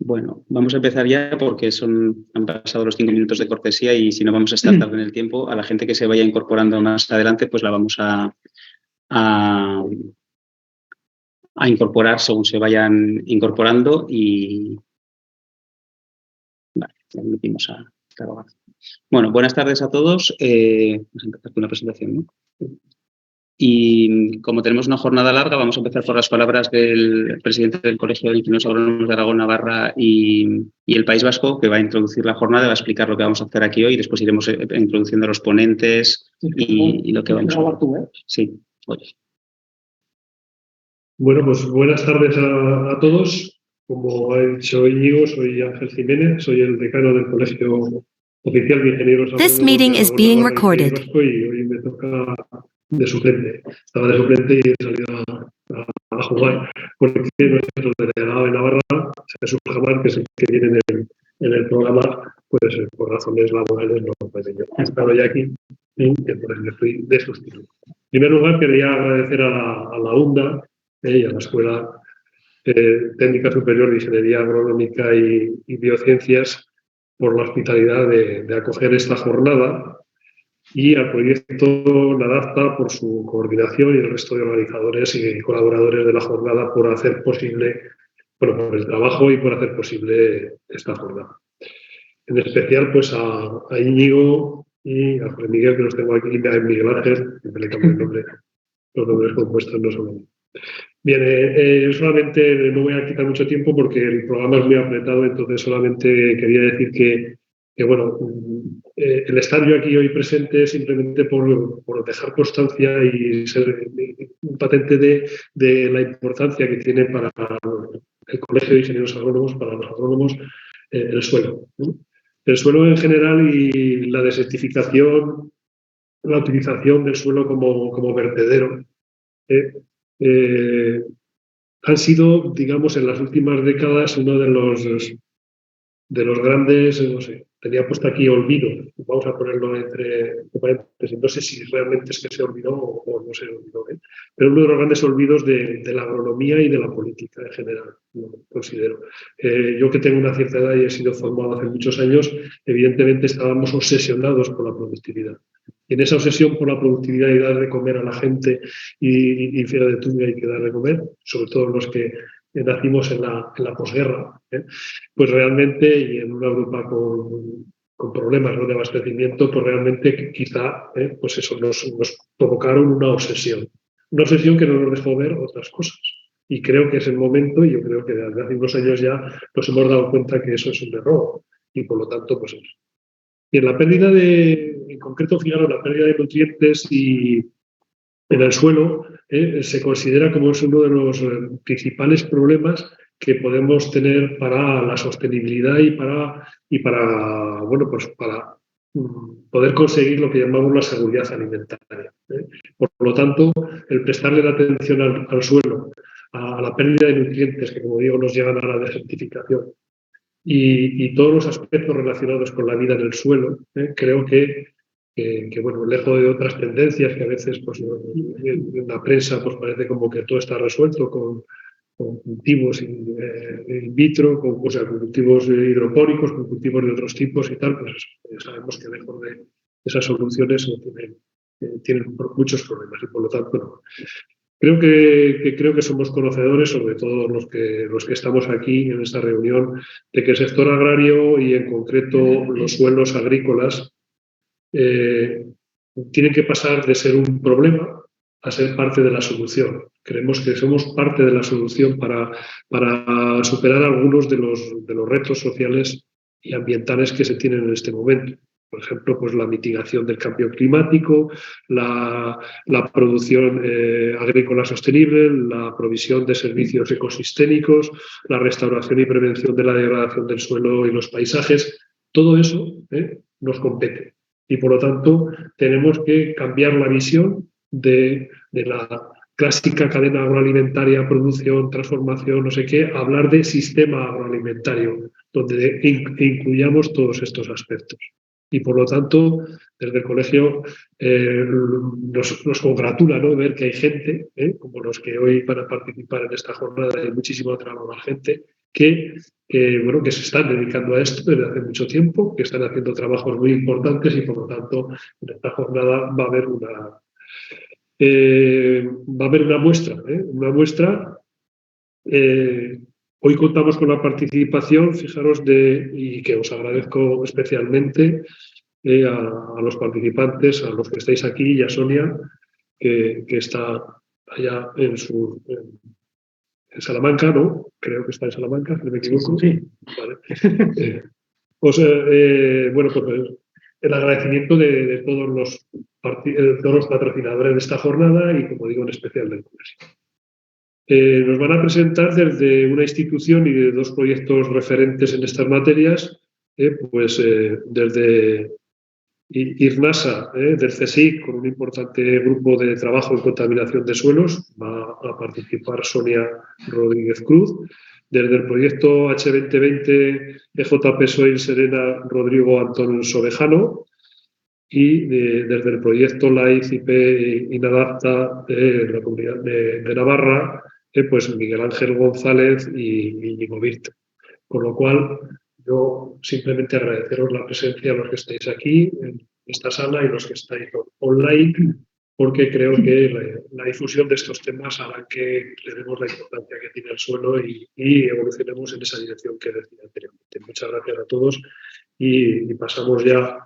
Bueno, vamos a empezar ya porque han pasado los 5 minutos de cortesía y si no vamos a estar tarde en el tiempo, a la gente que se vaya incorporando más adelante, pues la vamos a incorporar según se vayan incorporando y vale, ya metimos a trabajar. Bueno, buenas tardes a todos. Vamos a empezar con la presentación, ¿no? Y como tenemos una jornada larga, vamos a empezar por las palabras del presidente del Colegio de Ingenieros Agrónomos de Aragón, Navarra y el País Vasco, que va a introducir la jornada, va a explicar lo que vamos a hacer aquí hoy y después iremos introduciendo a los ponentes y lo que vamos a hacer. Sí, oye. Bueno, pues buenas tardes a todos. Como ha dicho Íñigo, soy Ángel Jiménez, soy el decano del Colegio Oficial de Ingenieros Agrónomos This meeting is being recorded. Y hoy me toca de suplente. Estaba de suplente y he salido a jugar porque nuestro delegado de Navarra, Jesús Jamar, que es el que viene en el programa, pues por razones laborales no puede yo. He estado ya aquí y entonces me fui de sustituto. En primer lugar, quería agradecer a la UNDA y a la Escuela Técnica Superior de Ingeniería Agronómica y Biociencias por la hospitalidad de acoger esta jornada y al proyecto NADAFTA por su coordinación y el resto de organizadores y colaboradores de la jornada por hacer posible, bueno, por el trabajo y por hacer posible esta jornada. En especial, pues a Íñigo y a Juan Miguel, que los tengo aquí, y a Miguel Ángel, que me le cambio el nombre, los nombres compuestos no son. Bien, solamente no voy a quitar mucho tiempo porque el programa es muy apretado, entonces solamente quería decir que bueno, el estar yo aquí hoy presente simplemente por dejar constancia y ser un patente de la importancia que tiene para el Colegio de Ingenieros Agrónomos, para los agrónomos, el suelo, ¿no? El suelo en general y la desertificación, la utilización del suelo como vertedero. Han sido, digamos, en las últimas décadas uno de los grandes, no sé, tenía puesto aquí olvido, vamos a ponerlo entre paréntesis, no sé si realmente es que se olvidó o no se olvidó, pero uno de los grandes olvidos de la agronomía y de la política en general, lo considero. Yo que tengo una cierta edad y he sido formado hace muchos años, evidentemente estábamos obsesionados por la productividad. Y en esa obsesión por la productividad y dar de comer a la gente y fiera de tuya hay que dar de comer, sobre todo los que nacimos en la posguerra, pues realmente, y en una Europa con problemas, ¿no?, de abastecimiento, pues realmente quizá pues eso nos provocaron una obsesión que no nos dejó ver otras cosas. Y creo que es el momento, y yo creo que desde hace unos años ya nos hemos dado cuenta que eso es un error, y por lo tanto, pues eso. Y en la pérdida en concreto, fijaros, la pérdida de nutrientes y en el suelo se considera como es uno de los principales problemas que podemos tener para la sostenibilidad y para bueno, pues para poder conseguir lo que llamamos la seguridad alimentaria. Por lo tanto, el prestarle la atención al suelo, a la pérdida de nutrientes que, como digo, nos llevan a la desertificación y todos los aspectos relacionados con la vida en el suelo, creo que bueno, lejos de otras tendencias que a veces pues, en la prensa pues, parece como que todo está resuelto con cultivos in vitro, con cultivos hidropónicos, con cultivos de otros tipos y tal, pues sabemos que lejos de esas soluciones tienen muchos problemas y por lo tanto no. Creo que somos conocedores, sobre todo los que estamos aquí en esta reunión, de que el sector agrario y en concreto los suelos agrícolas tienen que pasar de ser un problema a ser parte de la solución. Creemos que somos parte de la solución para superar algunos de los retos sociales y ambientales que se tienen en este momento. Por ejemplo, pues la mitigación del cambio climático, la producción agrícola sostenible, la provisión de servicios ecosistémicos, la restauración y prevención de la degradación del suelo y los paisajes. Todo eso nos compete. Y por lo tanto tenemos que cambiar la visión de la clásica cadena agroalimentaria, producción, transformación, no sé qué, hablar de sistema agroalimentario, donde incluyamos todos estos aspectos. Y por lo tanto, desde el colegio nos congratula, ¿no?, ver que hay gente, como los que hoy van a participar en esta jornada, hay muchísima otra gente, que se están dedicando a esto desde hace mucho tiempo, que están haciendo trabajos muy importantes y, por lo tanto, en esta jornada va a haber una muestra. Una muestra. Hoy contamos con la participación, fijaros, y que os agradezco especialmente a los participantes, a los que estáis aquí, y a Sonia, que está allá en Salamanca, ¿no? Creo que está en Salamanca, si no me equivoco. Sí. Vale. Pues el agradecimiento de todos los patrocinadores de esta jornada y, como digo, en especial del colegio. Nos van a presentar desde una institución y de dos proyectos referentes en estas materias, desde IRNASA, del CSIC, con un importante grupo de trabajo en contaminación de suelos, va a participar Sonia Rodríguez Cruz. Desde el proyecto H2020 EJP Soil Serena, Rodrigo Antón Sobejano. Y desde el proyecto LAICIP Inadapta de la Comunidad de Navarra, pues Miguel Ángel González y Íñigo Virt. Con lo cual, yo simplemente agradeceros la presencia a los que estáis aquí en esta sala y los que estáis online, porque creo que la difusión de estos temas hará que le demos la importancia que tiene el suelo y evolucionemos en esa dirección que decía anteriormente. Muchas gracias a todos y pasamos ya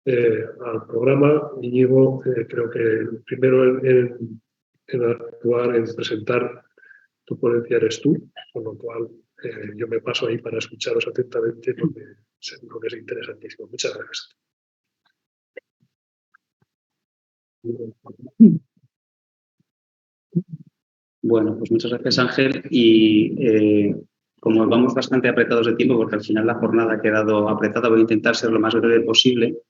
al programa. Íñigo, creo que el primero en actuar, en presentar tu ponencia eres tú, con lo cual yo me paso ahí para escucharos atentamente porque seguro que es interesantísimo. Muchas gracias. Bueno, pues muchas gracias, Ángel. Y como vamos bastante apretados de tiempo, porque al final la jornada ha quedado apretada, voy a intentar ser lo más breve posible,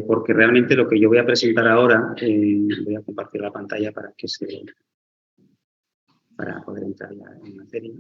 porque realmente lo que yo voy a presentar ahora, voy a compartir la pantalla para poder entrar ya en materia.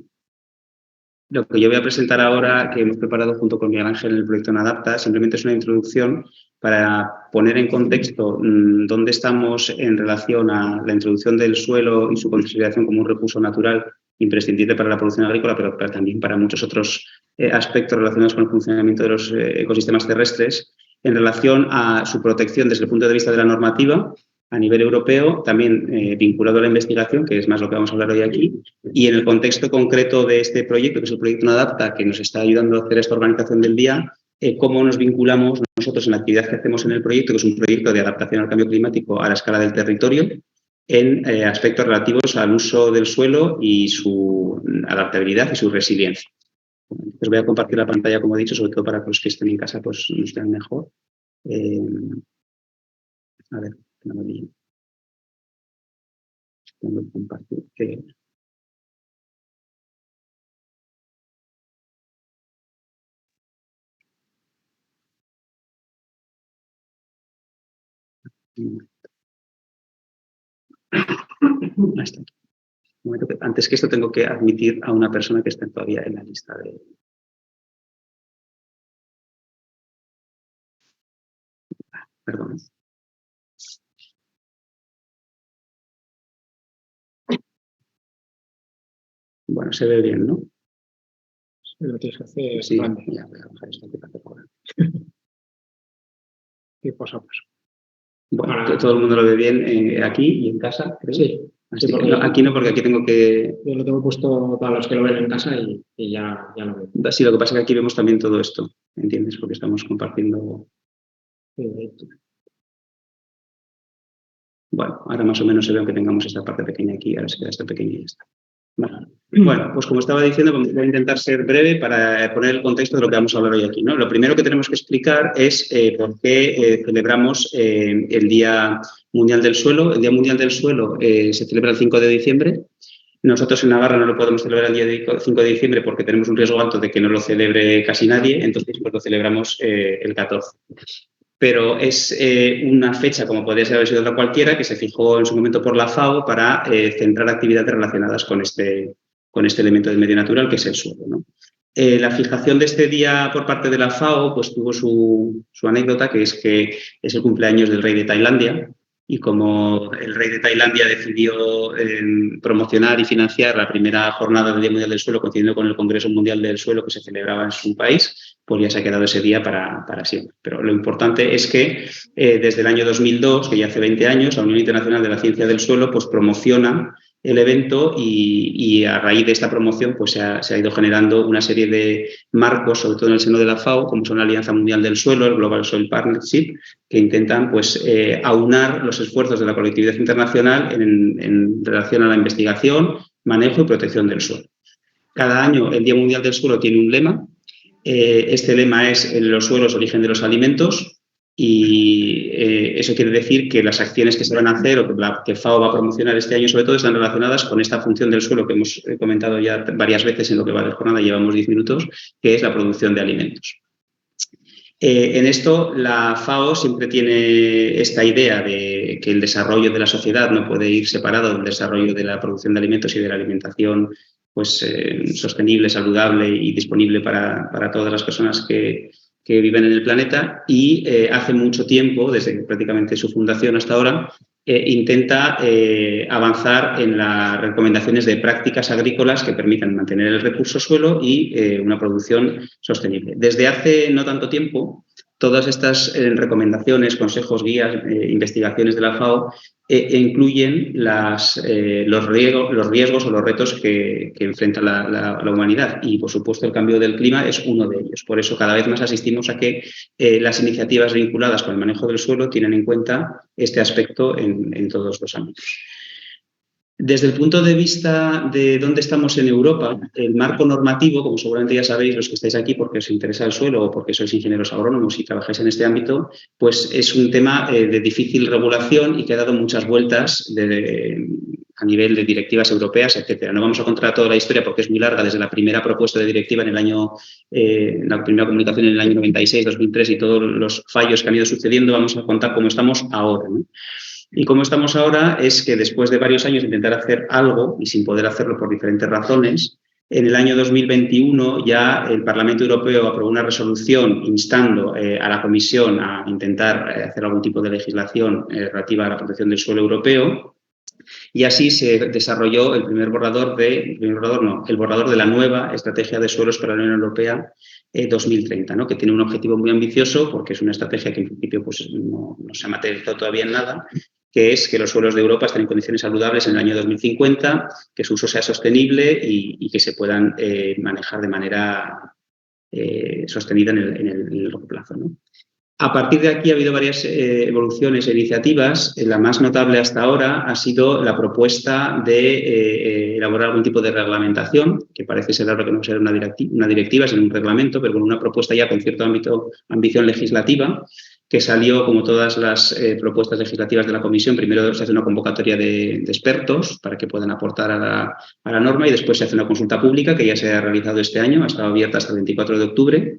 Lo que yo voy a presentar ahora, que hemos preparado junto con Miguel Ángel en el proyecto Nadapta, simplemente es una introducción para poner en contexto dónde estamos en relación a la introducción del suelo y su consideración como un recurso natural imprescindible para la producción agrícola, pero también para muchos otros aspectos relacionados con el funcionamiento de los ecosistemas terrestres, en relación a su protección desde el punto de vista de la normativa a nivel europeo, también vinculado a la investigación, que es más lo que vamos a hablar hoy aquí, y en el contexto concreto de este proyecto, que es el proyecto Nadapta, que nos está ayudando a hacer esta organización del día, cómo nos vinculamos nosotros en la actividad que hacemos en el proyecto, que es un proyecto de adaptación al cambio climático a la escala del territorio, en aspectos relativos al uso del suelo y su adaptabilidad y su resiliencia. Pues voy a compartir la pantalla, como he dicho, sobre todo para que los que estén en casa pues nos vean mejor. A ver, tengo que compartir. Ahí está. Antes que esto tengo que admitir a una persona que está todavía en la lista de... Perdón. Bueno, se ve bien, ¿no? Lo tienes que hacer. Sí, ya voy a bajar esto que hace ahora. Y paso a paso. Bueno, todo el mundo lo ve bien aquí y en casa, creo. Sí. Sí, no, aquí no, porque aquí tengo que... Yo lo tengo puesto para los que lo ven en casa y ya lo veo. Sí, lo que pasa es que aquí vemos también todo esto, ¿entiendes? Porque estamos compartiendo... Bueno, ahora más o menos se ve que tengamos esta parte pequeña aquí, ahora se queda esta pequeña y ya está. Bueno, pues como estaba diciendo, voy a intentar ser breve para poner el contexto de lo que vamos a hablar hoy aquí, ¿no? Lo primero que tenemos que explicar es por qué celebramos el Día Mundial del Suelo. El Día Mundial del Suelo se celebra el 5 de diciembre. Nosotros en Navarra no lo podemos celebrar el día 5 de diciembre porque tenemos un riesgo alto de que no lo celebre casi nadie, entonces pues lo celebramos el 14. Pero es una fecha, como podría haber sido otra cualquiera, que se fijó en su momento por la FAO para centrar actividades relacionadas con este elemento del medio natural, que es el suelo, ¿no? La fijación de este día por parte de la FAO pues tuvo su anécdota, que es el cumpleaños del rey de Tailandia, y como el rey de Tailandia decidió promocionar y financiar la primera jornada del Día Mundial del Suelo coincidiendo con el Congreso Mundial del Suelo que se celebraba en su país, pues ya se ha quedado ese día para siempre. Pero lo importante es que desde el año 2002, que ya hace 20 años, la Unión Internacional de la Ciencia del Suelo pues promociona el evento y a raíz de esta promoción pues se ha ido generando una serie de marcos, sobre todo en el seno de la FAO, como son la Alianza Mundial del Suelo, el Global Soil Partnership, que intentan pues aunar los esfuerzos de la colectividad internacional en relación a la investigación, manejo y protección del suelo. Cada año el Día Mundial del Suelo tiene un lema. Este lema es los suelos, origen de los alimentos. Y eso quiere decir que las acciones que se van a hacer o que FAO va a promocionar este año sobre todo están relacionadas con esta función del suelo que hemos comentado ya varias veces en lo que va de jornada, llevamos 10 minutos, que es la producción de alimentos. En esto la FAO siempre tiene esta idea de que el desarrollo de la sociedad no puede ir separado del desarrollo de la producción de alimentos y de la alimentación pues, sostenible, saludable y disponible para todas las personas que viven en el planeta y hace mucho tiempo, desde prácticamente su fundación hasta ahora, intenta avanzar en las recomendaciones de prácticas agrícolas que permitan mantener el recurso suelo y una producción sostenible. Desde hace no tanto tiempo, todas estas recomendaciones, consejos, guías, investigaciones de la FAO incluyen los riesgos o los retos que enfrenta la humanidad y, por supuesto, el cambio del clima es uno de ellos. Por eso, cada vez más asistimos a que las iniciativas vinculadas con el manejo del suelo tienen en cuenta este aspecto en todos los ámbitos. Desde el punto de vista de dónde estamos en Europa, el marco normativo, como seguramente ya sabéis los que estáis aquí porque os interesa el suelo o porque sois ingenieros agrónomos y trabajáis en este ámbito, pues es un tema de difícil regulación y que ha dado muchas vueltas a nivel de directivas europeas, etcétera. No vamos a contar toda la historia porque es muy larga, desde la primera propuesta de directiva en la primera comunicación en el año 96, 2003 y todos los fallos que han ido sucediendo, vamos a contar cómo estamos ahora, ¿no? Y como estamos ahora es que después de varios años de intentar hacer algo y sin poder hacerlo por diferentes razones, en el año 2021 ya el Parlamento Europeo aprobó una resolución instando a la Comisión a intentar hacer algún tipo de legislación relativa a la protección del suelo europeo y así se desarrolló el borrador de la nueva Estrategia de Suelos para la Unión Europea 2030, ¿no? Que tiene un objetivo muy ambicioso porque es una estrategia que en principio pues, no se ha materializado todavía en nada, que es que los suelos de Europa estén en condiciones saludables en el año 2050, que su uso sea sostenible y que se puedan manejar de manera sostenida en el largo plazo, ¿no? A partir de aquí ha habido varias evoluciones e iniciativas. La más notable hasta ahora ha sido la propuesta de elaborar algún tipo de reglamentación, que parece ser algo que no será una directiva, sino un reglamento, pero con una propuesta ya con cierta ambición legislativa, que salió, como todas las propuestas legislativas de la Comisión, primero se hace una convocatoria de expertos para que puedan aportar a la norma y después se hace una consulta pública que ya se ha realizado este año, ha estado abierta hasta el 24 de octubre.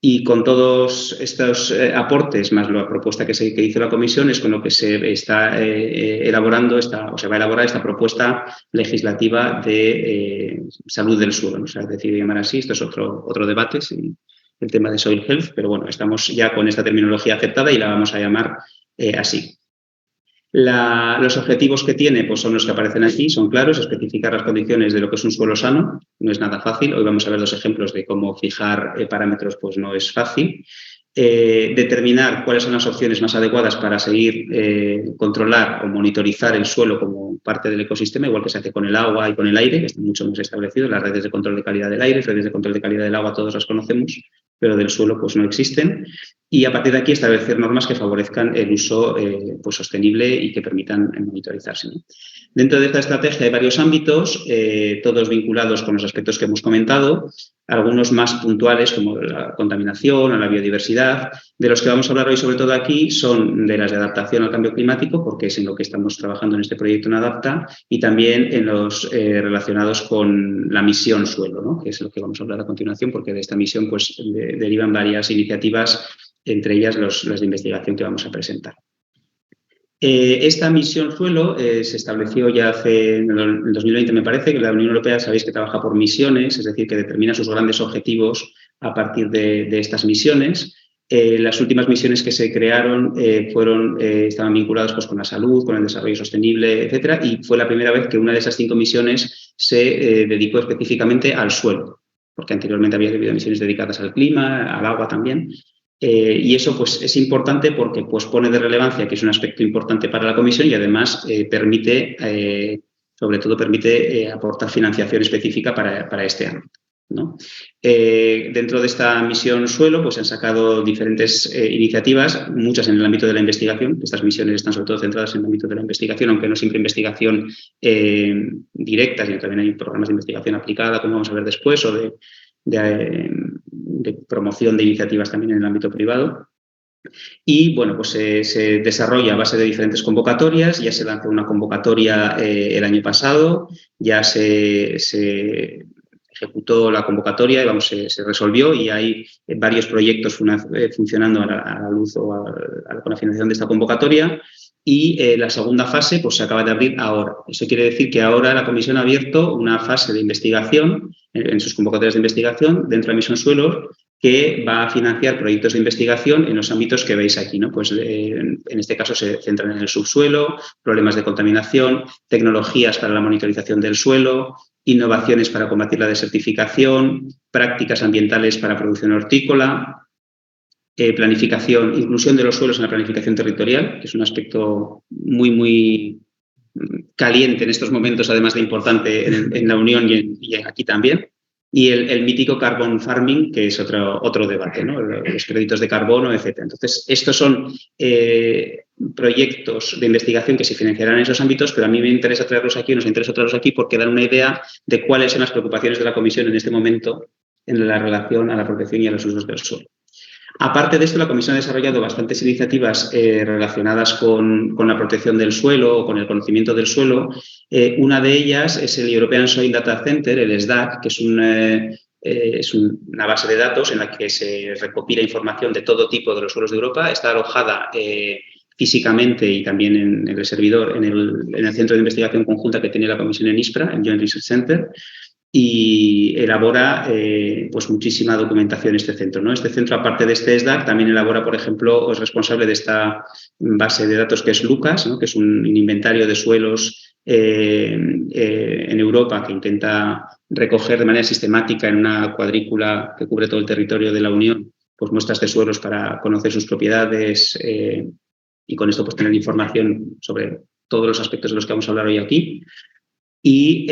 Y con todos estos aportes, más la propuesta que hizo la Comisión, es con lo que se está elaborando se va a elaborar esta propuesta legislativa de salud del suelo, ¿no? O sea, decide llamar así, esto es otro debate, sí, el tema de Soil Health, pero bueno, estamos ya con esta terminología aceptada y la vamos a llamar así. Los objetivos que tiene pues son los que aparecen aquí, son claros, especificar las condiciones de lo que es un suelo sano, no es nada fácil. Hoy vamos a ver dos ejemplos de cómo fijar parámetros, pues no es fácil. Determinar cuáles son las opciones más adecuadas para seguir controlar o monitorizar el suelo como parte del ecosistema, igual que se hace con el agua y con el aire, que están mucho más establecidos. Las redes de control de calidad del aire, redes de control de calidad del agua, todos las conocemos, pero del suelo pues no existen. Y a partir de aquí establecer normas que favorezcan el uso pues sostenible y que permitan monitorizarse, ¿no? Dentro de esta estrategia hay varios ámbitos, todos vinculados con los aspectos que hemos comentado, algunos más puntuales como la contaminación o la biodiversidad. De los que vamos a hablar hoy sobre todo aquí son de las de adaptación al cambio climático, porque es en lo que estamos trabajando en este proyecto en Adapta, y también en los relacionados con la misión suelo, ¿no? Que es lo que vamos a hablar a continuación, porque de esta misión pues, derivan varias iniciativas, entre ellas las de investigación que vamos a presentar. Esta misión suelo se estableció ya en el 2020, me parece, que la Unión Europea sabéis que trabaja por misiones, es decir, que determina sus grandes objetivos a partir de estas misiones. Las últimas misiones que se crearon estaban vinculadas pues, con la salud, con el desarrollo sostenible, etcétera, y fue la primera vez que una de esas 5 misiones se dedicó específicamente al suelo, porque anteriormente había habido misiones dedicadas al clima, al agua también. Y eso pues, es importante porque pues, pone de relevancia que es un aspecto importante para la Comisión y además sobre todo permite aportar financiación específica para este ámbito, ¿no? Dentro de esta misión suelo pues, se han sacado diferentes iniciativas, muchas en el ámbito de la investigación. Estas misiones están sobre todo centradas en el ámbito de la investigación, aunque no siempre investigación directa, sino también hay programas de investigación aplicada, como vamos a ver después, o de promoción de iniciativas también en el ámbito privado. Y bueno, pues se desarrolla a base de diferentes convocatorias. Ya se lanzó una convocatoria el año pasado, ya se ejecutó la convocatoria y se resolvió y hay varios proyectos funcionando a la luz o con la financiación de esta convocatoria. Y la segunda fase pues, se acaba de abrir ahora. Eso quiere decir que ahora la Comisión ha abierto una fase de investigación en sus convocatorias de investigación dentro de Misión Suelos que va a financiar proyectos de investigación en los ámbitos que veis aquí, ¿no? Pues en este caso se centran en el subsuelo, problemas de contaminación, tecnologías para la monitorización del suelo, innovaciones para combatir la desertificación, prácticas ambientales para producción hortícola, planificación, inclusión de los suelos en la planificación territorial, que es un aspecto muy caliente en estos momentos, además de importante en la Unión y aquí también. Y el mítico carbon farming, que es otro debate, ¿no? Los créditos de carbono, etc. Entonces, estos son proyectos de investigación que se financiarán en esos ámbitos, pero a mí me interesa traerlos aquí, nos interesa traerlos aquí porque dan una idea de cuáles son las preocupaciones de la Comisión en este momento en la relación a la protección y a los usos del suelo. Aparte de esto, la Comisión ha desarrollado bastantes iniciativas relacionadas con la protección del suelo o con el conocimiento del suelo. Una de ellas es el European Soil Data Center, el SDAC, que es una base de datos en la que se recopila información de todo tipo de los suelos de Europa. Está alojada físicamente y también en el servidor, en el centro de investigación conjunta que tiene la Comisión en ISPRA, el Joint Research Center, y elabora pues muchísima documentación este centro, ¿no? Este centro, aparte de este SDAC, también elabora, por ejemplo, es responsable de esta base de datos que es Lucas, ¿no? Que es un inventario de suelos en Europa que intenta recoger de manera sistemática en una cuadrícula que cubre todo el territorio de la Unión, pues muestras de suelos para conocer sus propiedades y con esto pues tener información sobre todos los aspectos de los que vamos a hablar hoy aquí. Y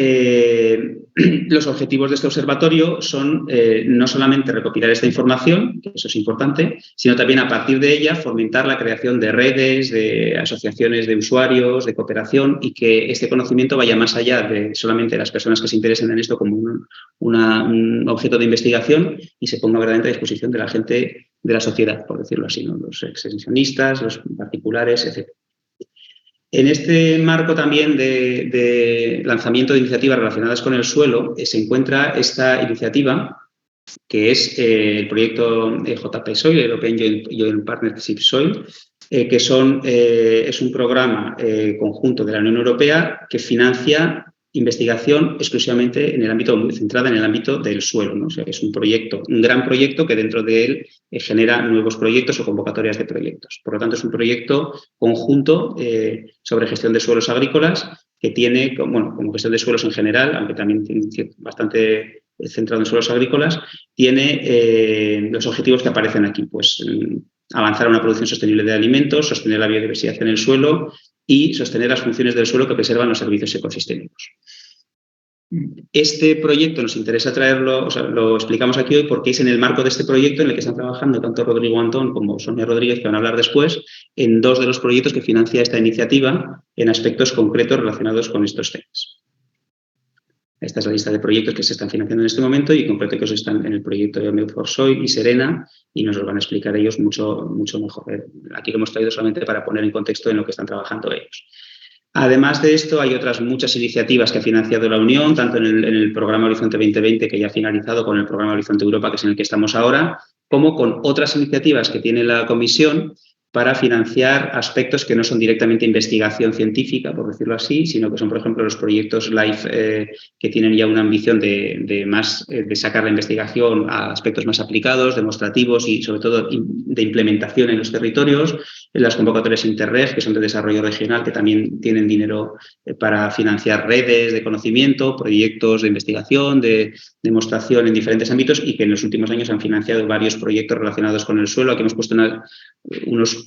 los objetivos de este observatorio son no solamente recopilar esta información, que eso es importante, sino también a partir de ella fomentar la creación de redes, de asociaciones de usuarios, de cooperación y que este conocimiento vaya más allá de solamente las personas que se interesen en esto como un objeto de investigación y se ponga verdaderamente a disposición de la gente de la sociedad, por decirlo así, ¿no? Los extensionistas, los particulares, etc. En este marco también de lanzamiento de iniciativas relacionadas con el suelo se encuentra esta iniciativa que es el proyecto JP Soil, European Joint Partnership Soil, que es un programa conjunto de la Unión Europea que financia investigación exclusivamente centrada en el ámbito del suelo, ¿no? O sea, es un gran proyecto que dentro de él genera nuevos proyectos o convocatorias de proyectos. Por lo tanto, es un proyecto conjunto sobre gestión de suelos agrícolas que tiene, como gestión de suelos en general, aunque también tiene bastante centrado en suelos agrícolas, tiene los objetivos que aparecen aquí, pues avanzar a una producción sostenible de alimentos, sostener la biodiversidad en el suelo y sostener las funciones del suelo que preservan los servicios ecosistémicos. Este proyecto nos interesa traerlo, o sea, lo explicamos aquí hoy porque es en el marco de este proyecto en el que están trabajando tanto Rodrigo Antón como Sonia Rodríguez, que van a hablar después, en 2 de los proyectos que financia esta iniciativa en aspectos concretos relacionados con estos temas. Esta es la lista de proyectos que se están financiando en este momento y concretos están en el proyecto de Made for Soil y Serena y nos lo van a explicar ellos mucho mejor. Aquí lo hemos traído solamente para poner en contexto en lo que están trabajando ellos. Además de esto, hay otras muchas iniciativas que ha financiado la Unión, tanto en el programa Horizonte 2020, que ya ha finalizado, con el programa Horizonte Europa, que es en el que estamos ahora, como con otras iniciativas que tiene la Comisión para financiar aspectos que no son directamente investigación científica, por decirlo así, sino que son, por ejemplo, los proyectos LIFE que tienen ya una ambición de sacar la investigación a aspectos más aplicados, demostrativos y, sobre todo, de implementación en los territorios, en las convocatorias Interreg, que son de desarrollo regional, que también tienen dinero para financiar redes de conocimiento, proyectos de investigación, de demostración en diferentes ámbitos y que en los últimos años han financiado varios proyectos relacionados con el suelo. Aquí hemos puesto unos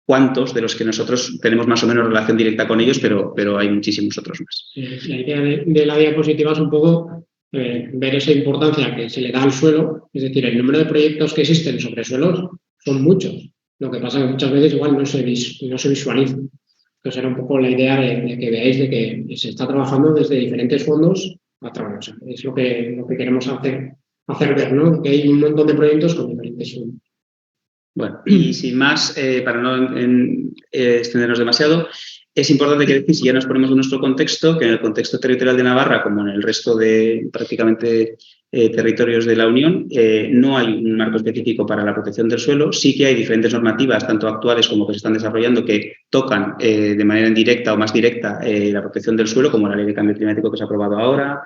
cuantos de los que nosotros tenemos más o menos relación directa con ellos, pero hay muchísimos otros más. La idea de la diapositiva es un poco ver esa importancia que se le da al suelo, es decir, el número de proyectos que existen sobre suelos son muchos. Lo que pasa es que muchas veces igual no se visualiza. Entonces era un poco la idea de que veáis de que se está trabajando desde diferentes fondos a través. Es lo que queremos hacer ver, ¿no? Que hay un montón de proyectos con diferentes fondos. Bueno, y sin más, para no extendernos demasiado, es importante que decir, si ya nos ponemos en nuestro contexto, que en el contexto territorial de Navarra, como en el resto de prácticamente territorios de la Unión, no hay un marco específico para la protección del suelo. Sí que hay diferentes normativas, tanto actuales como que se están desarrollando, que tocan de manera indirecta o más directa la protección del suelo, como la Ley de Cambio Climático que se ha aprobado ahora.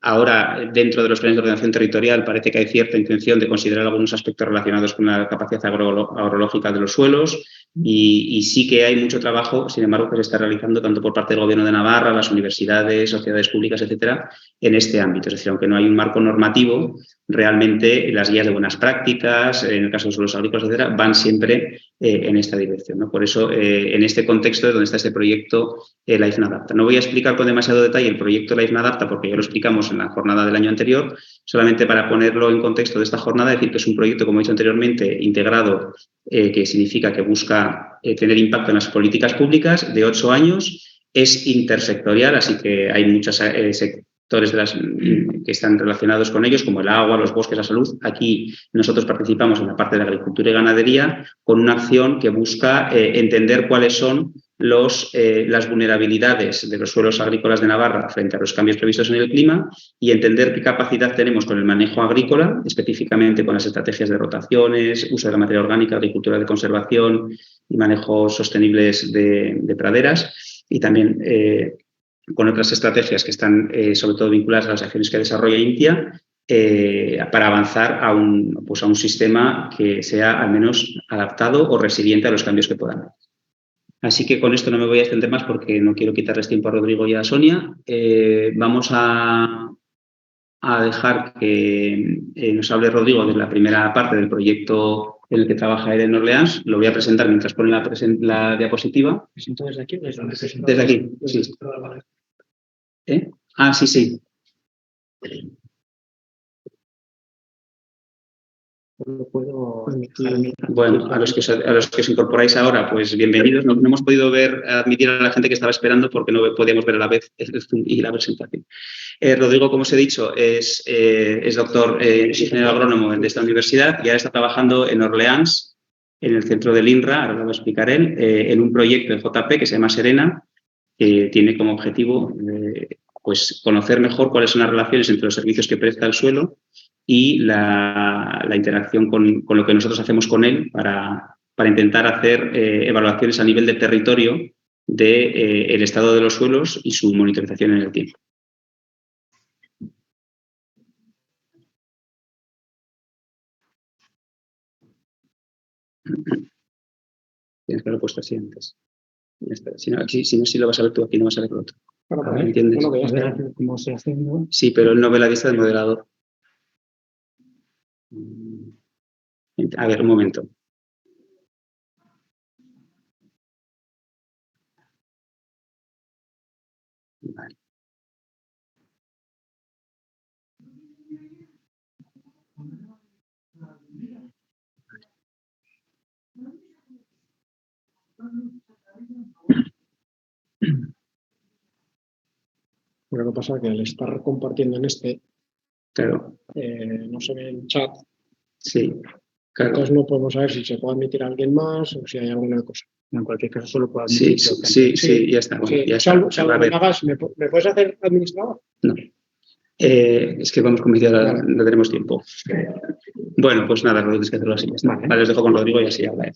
Ahora, dentro de los planes de ordenación territorial, parece que hay cierta intención de considerar algunos aspectos relacionados con la capacidad agrológica de los suelos. Y sí que hay mucho trabajo, sin embargo, que se está realizando tanto por parte del Gobierno de Navarra, las universidades, sociedades públicas, etcétera, en este ámbito. Es decir, aunque no hay un marco normativo, realmente las guías de buenas prácticas, en el caso de suelos agrícolas, etcétera, van siempre en esta dirección, ¿no? Por eso, en este contexto es donde está este proyecto LIFE Nadapta. No voy a explicar con demasiado detalle el proyecto LIFE Nadapta porque ya lo explicamos en la jornada del año anterior, solamente para ponerlo en contexto de esta jornada, decir que es un proyecto, como he dicho anteriormente, integrado, que significa que busca tener impacto en las políticas públicas de 8 años, es intersectorial, así que hay muchos sectores que están relacionados con ellos, como el agua, los bosques, la salud. Aquí nosotros participamos en la parte de agricultura y ganadería con una acción que busca entender cuáles son las vulnerabilidades de los suelos agrícolas de Navarra frente a los cambios previstos en el clima y entender qué capacidad tenemos con el manejo agrícola, específicamente con las estrategias de rotaciones, uso de la materia orgánica, agricultura de conservación y manejos sostenibles de praderas y también con otras estrategias que están sobre todo vinculadas a las acciones que desarrolla INTIA para avanzar a un sistema que sea al menos adaptado o resiliente a los cambios que puedan haber. Así que con esto no me voy a extender más porque no quiero quitarles tiempo a Rodrigo y a Sonia. Vamos a dejar que nos hable Rodrigo de la primera parte del proyecto en el que trabaja él en Orleans. Lo voy a presentar mientras pone la diapositiva. ¿Presento desde aquí o desde dónde? Desde aquí, sí. Ah, sí, sí. Bueno, a los que os incorporáis ahora, pues bienvenidos. No hemos podido admitir a la gente que estaba esperando porque no podíamos ver a la vez el Zoom y la presentación. Rodrigo, como os he dicho, es doctor, es ingeniero agrónomo de esta universidad y ahora está trabajando en Orleans, en el centro del INRA, ahora lo va a explicar él, en un proyecto de JP que se llama Serena, que tiene como objetivo pues conocer mejor cuáles son las relaciones entre los servicios que presta el suelo y la interacción con lo que nosotros hacemos con él para intentar hacer evaluaciones a nivel de territorio del estado de los suelos y su monitorización en el tiempo. Tienes que haberlo puesto así antes. Si no, si lo vas a ver tú aquí, no vas a ver lo otro. ¿Entiendes? ¿Cómo se hace? Sí, pero él no ve la vista del moderador. A ver, un momento. Vale. Lo que pasa es que al estar compartiendo en claro. No se ve el chat. Sí, claro. Entonces no podemos saber si se puede admitir a alguien más o si hay alguna cosa. En cualquier caso solo puedo admitir. Sí, ya está. Bueno, ya Salvo que me hagas, ¿me puedes hacer administrador? No. Es que vamos con vídeo, no tenemos tiempo. Bueno, pues nada, Rodrigo, tienes que hacerlo así. Vale, os dejo con Rodrigo y así habla.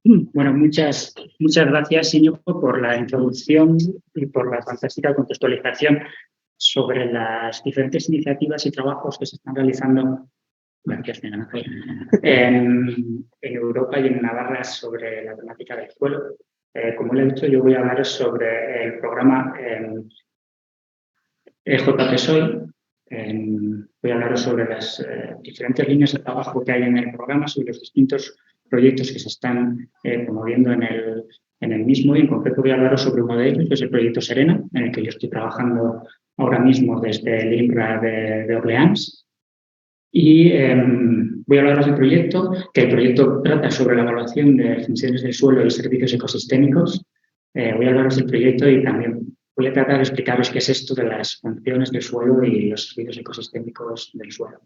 Bueno, muchas gracias, Íñigo, por la introducción y por la fantástica contextualización sobre las diferentes iniciativas y trabajos que se están realizando en Europa y en Navarra sobre la temática del suelo. Como le he dicho, yo voy a hablar sobre el programa JPSOI. Voy a hablar sobre las diferentes líneas de trabajo que hay en el programa, sobre los distintos proyectos que se están promoviendo en el mismo, y en concreto voy a hablar sobre uno de ellos, que es el proyecto Serena, en el que yo estoy trabajando ahora mismo desde el INRA de Orleans. Y voy a hablaros del proyecto, que el proyecto trata sobre la evaluación de funciones del suelo y servicios ecosistémicos. Voy a hablaros del proyecto y también voy a tratar de explicaros qué es esto de las funciones del suelo y los servicios ecosistémicos del suelo.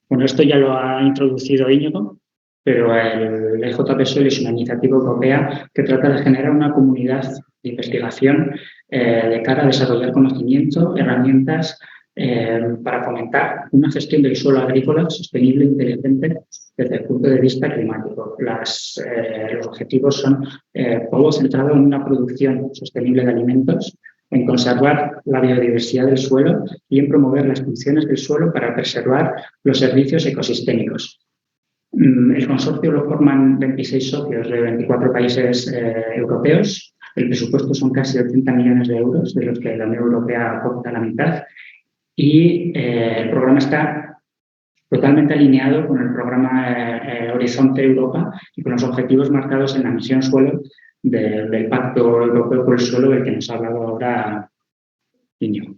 Bueno, esto ya lo ha introducido Íñigo, pero el JPSOI es una iniciativa europea que trata de generar una comunidad de investigación de cara a desarrollar conocimiento, herramientas para fomentar una gestión del suelo agrícola sostenible e inteligente desde el punto de vista climático. Los objetivos son todo centrado en una producción sostenible de alimentos, en conservar la biodiversidad del suelo y en promover las funciones del suelo para preservar los servicios ecosistémicos. El consorcio lo forman 26 socios de 24 países europeos. El presupuesto son casi 80 millones de euros, de los que la Unión Europea aporta la mitad. Y el programa está totalmente alineado con el programa Horizonte Europa y con los objetivos marcados en la misión suelo del Pacto Europeo por el Suelo, del que nos ha hablado ahora Íñigo.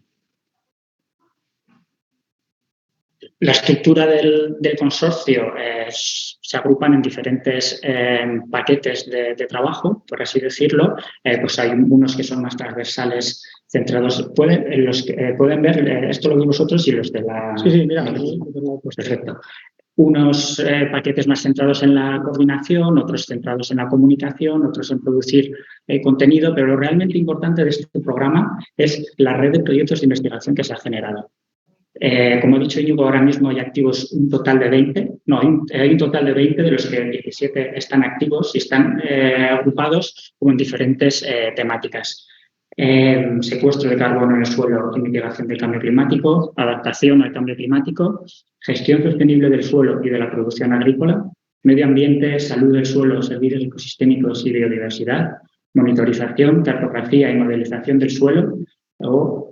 La estructura del consorcio se agrupan en diferentes paquetes de trabajo, por así decirlo. Pues hay unos que son más transversales, centrados. ¿Pueden ver? Esto lo veis vosotros y los de la... Sí, mira. Pues perfecto. Unos paquetes más centrados en la coordinación, otros centrados en la comunicación, otros en producir contenido, pero lo realmente importante de este programa es la red de proyectos de investigación que se ha generado. Como ha dicho Íñigo, ahora mismo hay activos un total de 20, hay un total de 20, de los que 17 están activos y están agrupados como en diferentes temáticas. Secuestro de carbono en el suelo y mitigación del cambio climático, adaptación al cambio climático, gestión sostenible del suelo y de la producción agrícola, medio ambiente, salud del suelo, servicios ecosistémicos y biodiversidad, monitorización, cartografía y modelización del suelo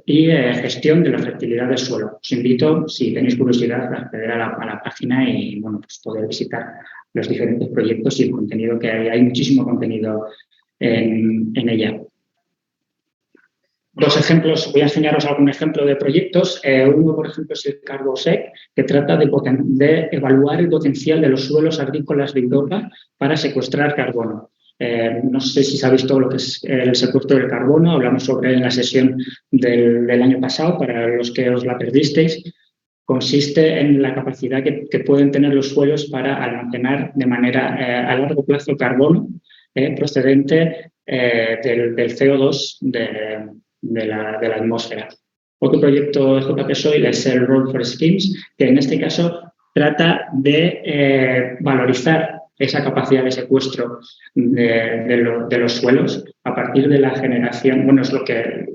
y gestión de la fertilidad del suelo. Os invito, si tenéis curiosidad, a acceder a la página y bueno, pues poder visitar los diferentes proyectos y el contenido que hay. Hay muchísimo contenido en ella. Dos ejemplos, voy a enseñaros algún ejemplo de proyectos. Uno, por ejemplo, es el CarboSec, que trata de evaluar el potencial de los suelos agrícolas de Europa para secuestrar carbono. No sé si sabéis todo lo que es el secuestro del carbono, hablamos sobre él en la sesión del año pasado, para los que os la perdisteis. Consiste en la capacidad que pueden tener los suelos para almacenar de manera a largo plazo carbono procedente del CO2 de la atmósfera. Otro proyecto de JPSOI es el Road for Schemes, que en este caso trata de valorizar esa capacidad de secuestro de los suelos a partir de la generación, bueno, es lo que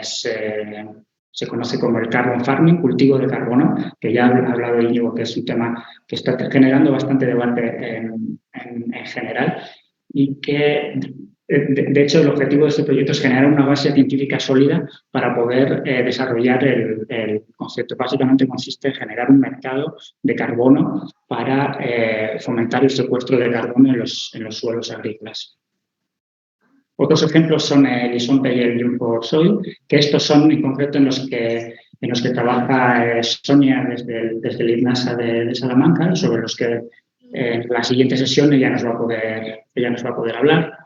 se conoce como el carbon farming, cultivo de carbono, que ya ha hablado Íñigo, que es un tema que está generando bastante debate en general y que, de hecho, el objetivo de este proyecto es generar una base científica sólida para poder desarrollar el concepto. Básicamente consiste en generar un mercado de carbono para fomentar el secuestro de carbono en los suelos agrícolas. Otros ejemplos son el ISONTE y el Youth for Soil, que estos son en concreto en los que trabaja Sonia desde el INASA de Salamanca, sobre los que en la siguiente sesión ella nos va a poder hablar.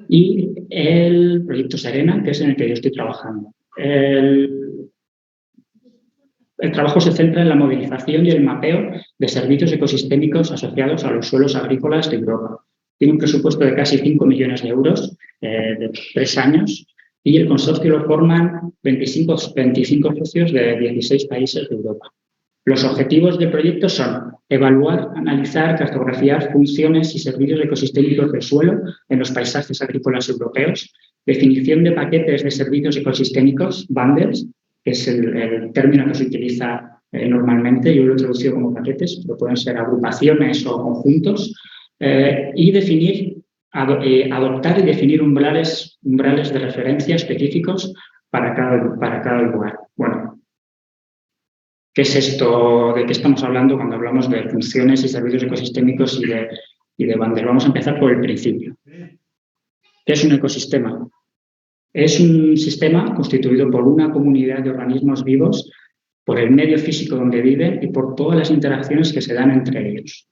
Y el proyecto Serena, que es en el que yo estoy trabajando. El trabajo se centra en la modelización y el mapeo de servicios ecosistémicos asociados a los suelos agrícolas de Europa. Tiene un presupuesto de casi 5 millones de euros de 3 años y el consorcio lo forman 25 socios de 16 países de Europa. Los objetivos del proyecto son evaluar, analizar, cartografiar funciones y servicios ecosistémicos del suelo en los paisajes agrícolas europeos, definición de paquetes de servicios ecosistémicos, bundles, que es el término que se utiliza normalmente, yo lo he traducido como paquetes, pero pueden ser agrupaciones o conjuntos, y definir, adoptar y definir umbrales de referencia específicos para cada lugar. Bueno, ¿qué es esto? ¿De qué estamos hablando cuando hablamos de funciones y servicios ecosistémicos y de bundles? Vamos a empezar por el principio. ¿Qué es un ecosistema? Es un sistema constituido por una comunidad de organismos vivos, por el medio físico donde viven y por todas las interacciones que se dan entre ellos.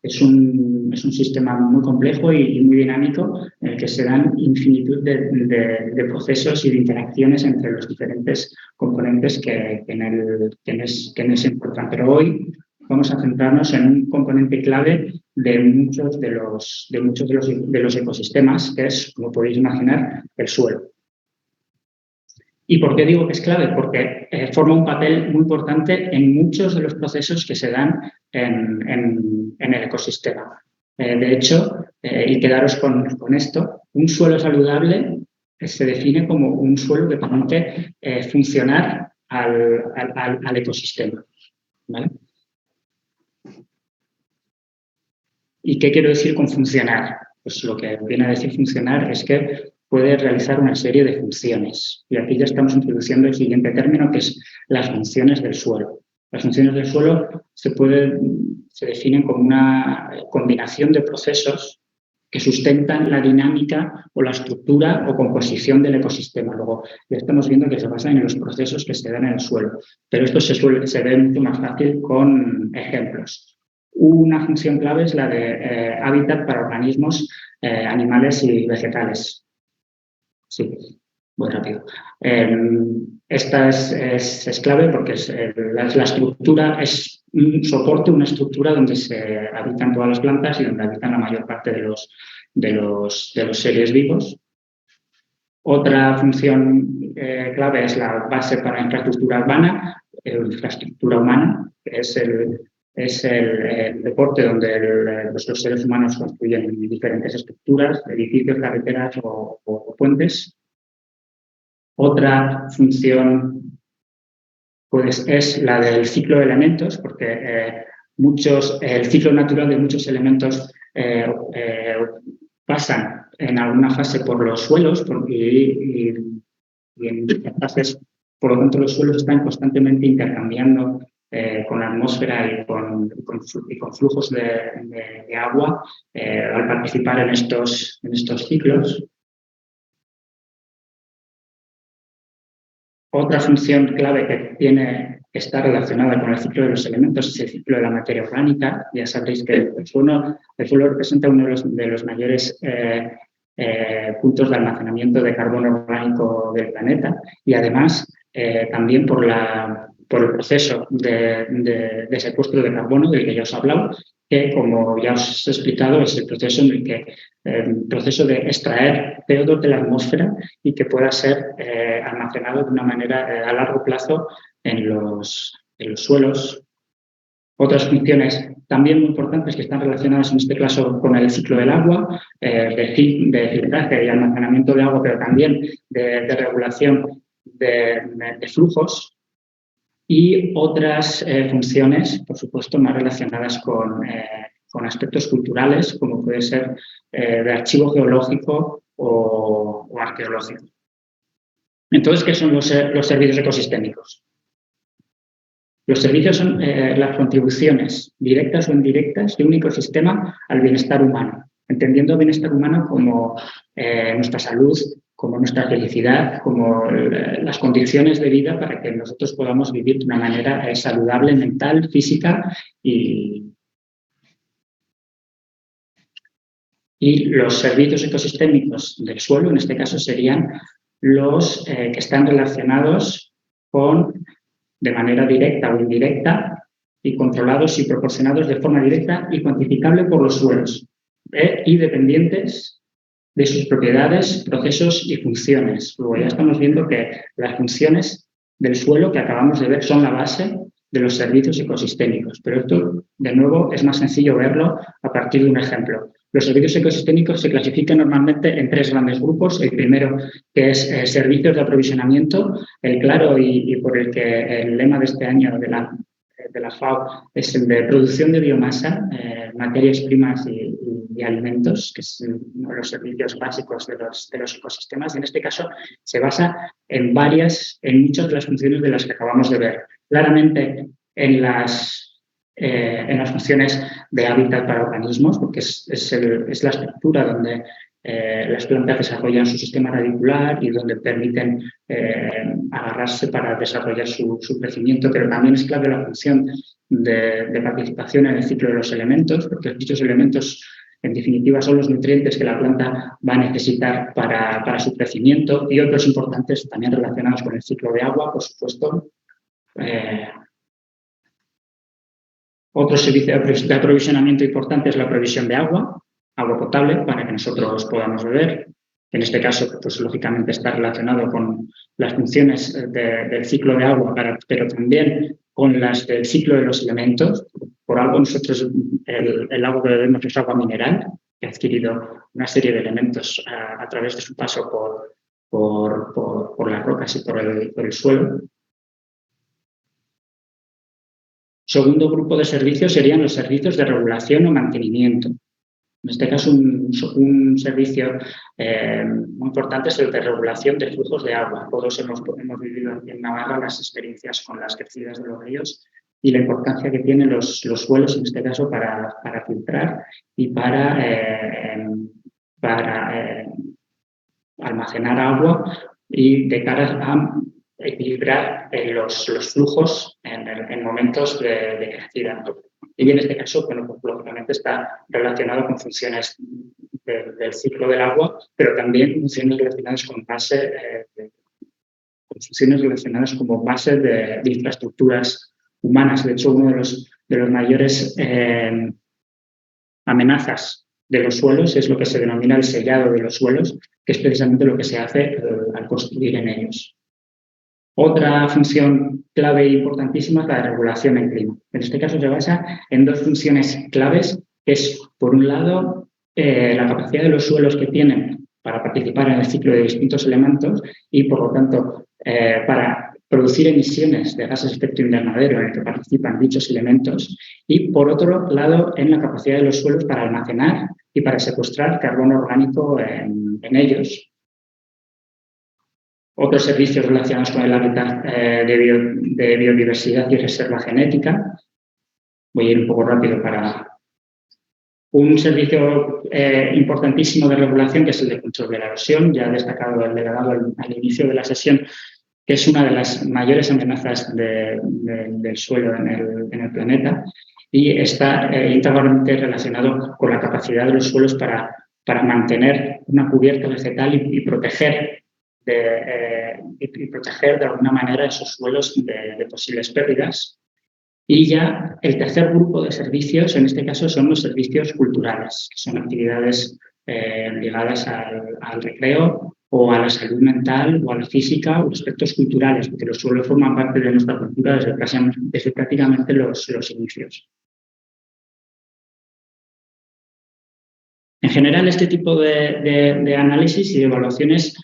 Es un sistema muy complejo y muy dinámico en el que se dan infinitud de procesos y de interacciones entre los diferentes componentes que en él se encuentran. Pero hoy vamos a centrarnos en un componente clave de muchos de los ecosistemas, que es, como podéis imaginar, el suelo. ¿Y por qué digo que es clave? Porque forma un papel muy importante en muchos de los procesos que se dan en el ecosistema. De hecho, y quedaros con esto, un suelo saludable se define como un suelo que permite funcionar al ecosistema, ¿vale? ¿Y qué quiero decir con funcionar? Pues lo que viene a decir funcionar es que puede realizar una serie de funciones. Y aquí ya estamos introduciendo el siguiente término, que es las funciones del suelo. Las funciones del suelo se definen como una combinación de procesos que sustentan la dinámica o la estructura o composición del ecosistema. Luego ya estamos viendo que se basan en los procesos que se dan en el suelo, pero esto se ve mucho más fácil con ejemplos. Una función clave es la de hábitat para organismos, animales y vegetales. Sí, muy rápido. Esta es clave porque la estructura es un soporte, una estructura donde se habitan todas las plantas y donde habitan la mayor parte de los seres vivos. Otra función clave es la base para infraestructura urbana, que es el deporte donde los seres humanos construyen diferentes estructuras, edificios, carreteras o puentes. Otra función pues, es la del ciclo de elementos, porque el ciclo natural de muchos elementos pasan en alguna fase por los suelos y en muchas fases, por lo tanto, los suelos están constantemente intercambiando con la atmósfera y con flujos de agua al participar en estos ciclos. Otra función clave que está relacionada con el ciclo de los elementos es el ciclo de la materia orgánica. Ya sabréis que el suelo representa uno de los mayores puntos de almacenamiento de carbono orgánico del planeta y además también por el proceso de secuestro de carbono del que ya os he hablado, que como ya os he explicado es el proceso en el que proceso de extraer CO2 de la atmósfera y que pueda ser almacenado de una manera a largo plazo en los suelos. Otras funciones también muy importantes que están relacionadas en este caso con el ciclo del agua, de filtraje y almacenamiento de agua, pero también de regulación de flujos. Y otras funciones, por supuesto, más relacionadas con aspectos culturales, como puede ser de archivo geológico o arqueológico. Entonces, ¿qué son los servicios ecosistémicos? Los servicios son las contribuciones directas o indirectas de un ecosistema al bienestar humano, entendiendo bienestar humano como nuestra salud, como nuestra felicidad, como las condiciones de vida para que nosotros podamos vivir de una manera saludable, mental, física y los servicios ecosistémicos del suelo, en este caso, serían los que están relacionados con, de manera directa o indirecta, y controlados y proporcionados de forma directa y cuantificable por los suelos y dependientes de sus propiedades, procesos y funciones. Luego ya estamos viendo que las funciones del suelo que acabamos de ver son la base de los servicios ecosistémicos, pero esto, de nuevo, es más sencillo verlo a partir de un ejemplo. Los servicios ecosistémicos se clasifican normalmente en 3 grandes grupos. El primero, que es servicios de aprovisionamiento, el claro y por el que el lema de este año de la FAO es el de producción de biomasa, materias primas y alimentos, que es uno de los servicios básicos de los ecosistemas. Y en este caso se basa en muchas de las funciones de las que acabamos de ver. Claramente en las funciones de hábitat para organismos, porque es la estructura donde las plantas desarrollan su sistema radicular y donde permiten agarrarse para desarrollar su crecimiento, pero también es clave la función de participación en el ciclo de los elementos, porque dichos elementos, en definitiva, son los nutrientes que la planta va a necesitar para su crecimiento, y otros importantes también relacionados con el ciclo de agua, por supuesto. Otro servicio de aprovisionamiento importante es la provisión de agua potable para que nosotros podamos beber. En este caso, pues lógicamente está relacionado con las funciones del ciclo de agua, pero también con las del ciclo de los elementos. Por algo nosotros el agua que bebemos es agua mineral, que ha adquirido una serie de elementos a través de su paso por las rocas y por el suelo. Segundo grupo de servicios serían los servicios de regulación o mantenimiento. En este caso, un servicio muy importante es el de regulación de flujos de agua. Todos hemos vivido aquí en Navarra las experiencias con las crecidas de los ríos y la importancia que tienen los suelos, en este caso, para filtrar y para almacenar agua y de cara a equilibrar los flujos en momentos de crecida. Y en este caso, bueno, pues, lógicamente está relacionado con funciones del ciclo del agua, pero también funciones relacionadas con funciones relacionadas como base de infraestructuras humanas. De hecho, uno de los mayores amenazas de los suelos es lo que se denomina el sellado de los suelos, que es precisamente lo que se hace al construir en ellos. Otra función clave e importantísima es la de regulación en clima. En este caso se basa en 2 funciones claves, que es, por un lado, la capacidad de los suelos que tienen para participar en el ciclo de distintos elementos y, por lo tanto, para producir emisiones de gases de efecto invernadero en el que participan dichos elementos, y, por otro lado, en la capacidad de los suelos para almacenar y para secuestrar carbono orgánico en ellos. Otros servicios relacionados con el hábitat de biodiversidad y reserva genética. Voy a ir un poco rápido para un servicio importantísimo de regulación, que es el de control de la erosión. Ya ha destacado el delegado al inicio de la sesión, que es una de las mayores amenazas del suelo en el planeta y está íntegramente relacionado con la capacidad de los suelos para mantener una cubierta vegetal y proteger de alguna manera esos suelos de posibles pérdidas. Y ya el tercer grupo de servicios, en este caso, son los servicios culturales, que son actividades ligadas al recreo o a la salud mental o a la física o aspectos culturales, porque los suelos forman parte de nuestra cultura desde prácticamente los inicios. En general, este tipo de análisis y de evaluaciones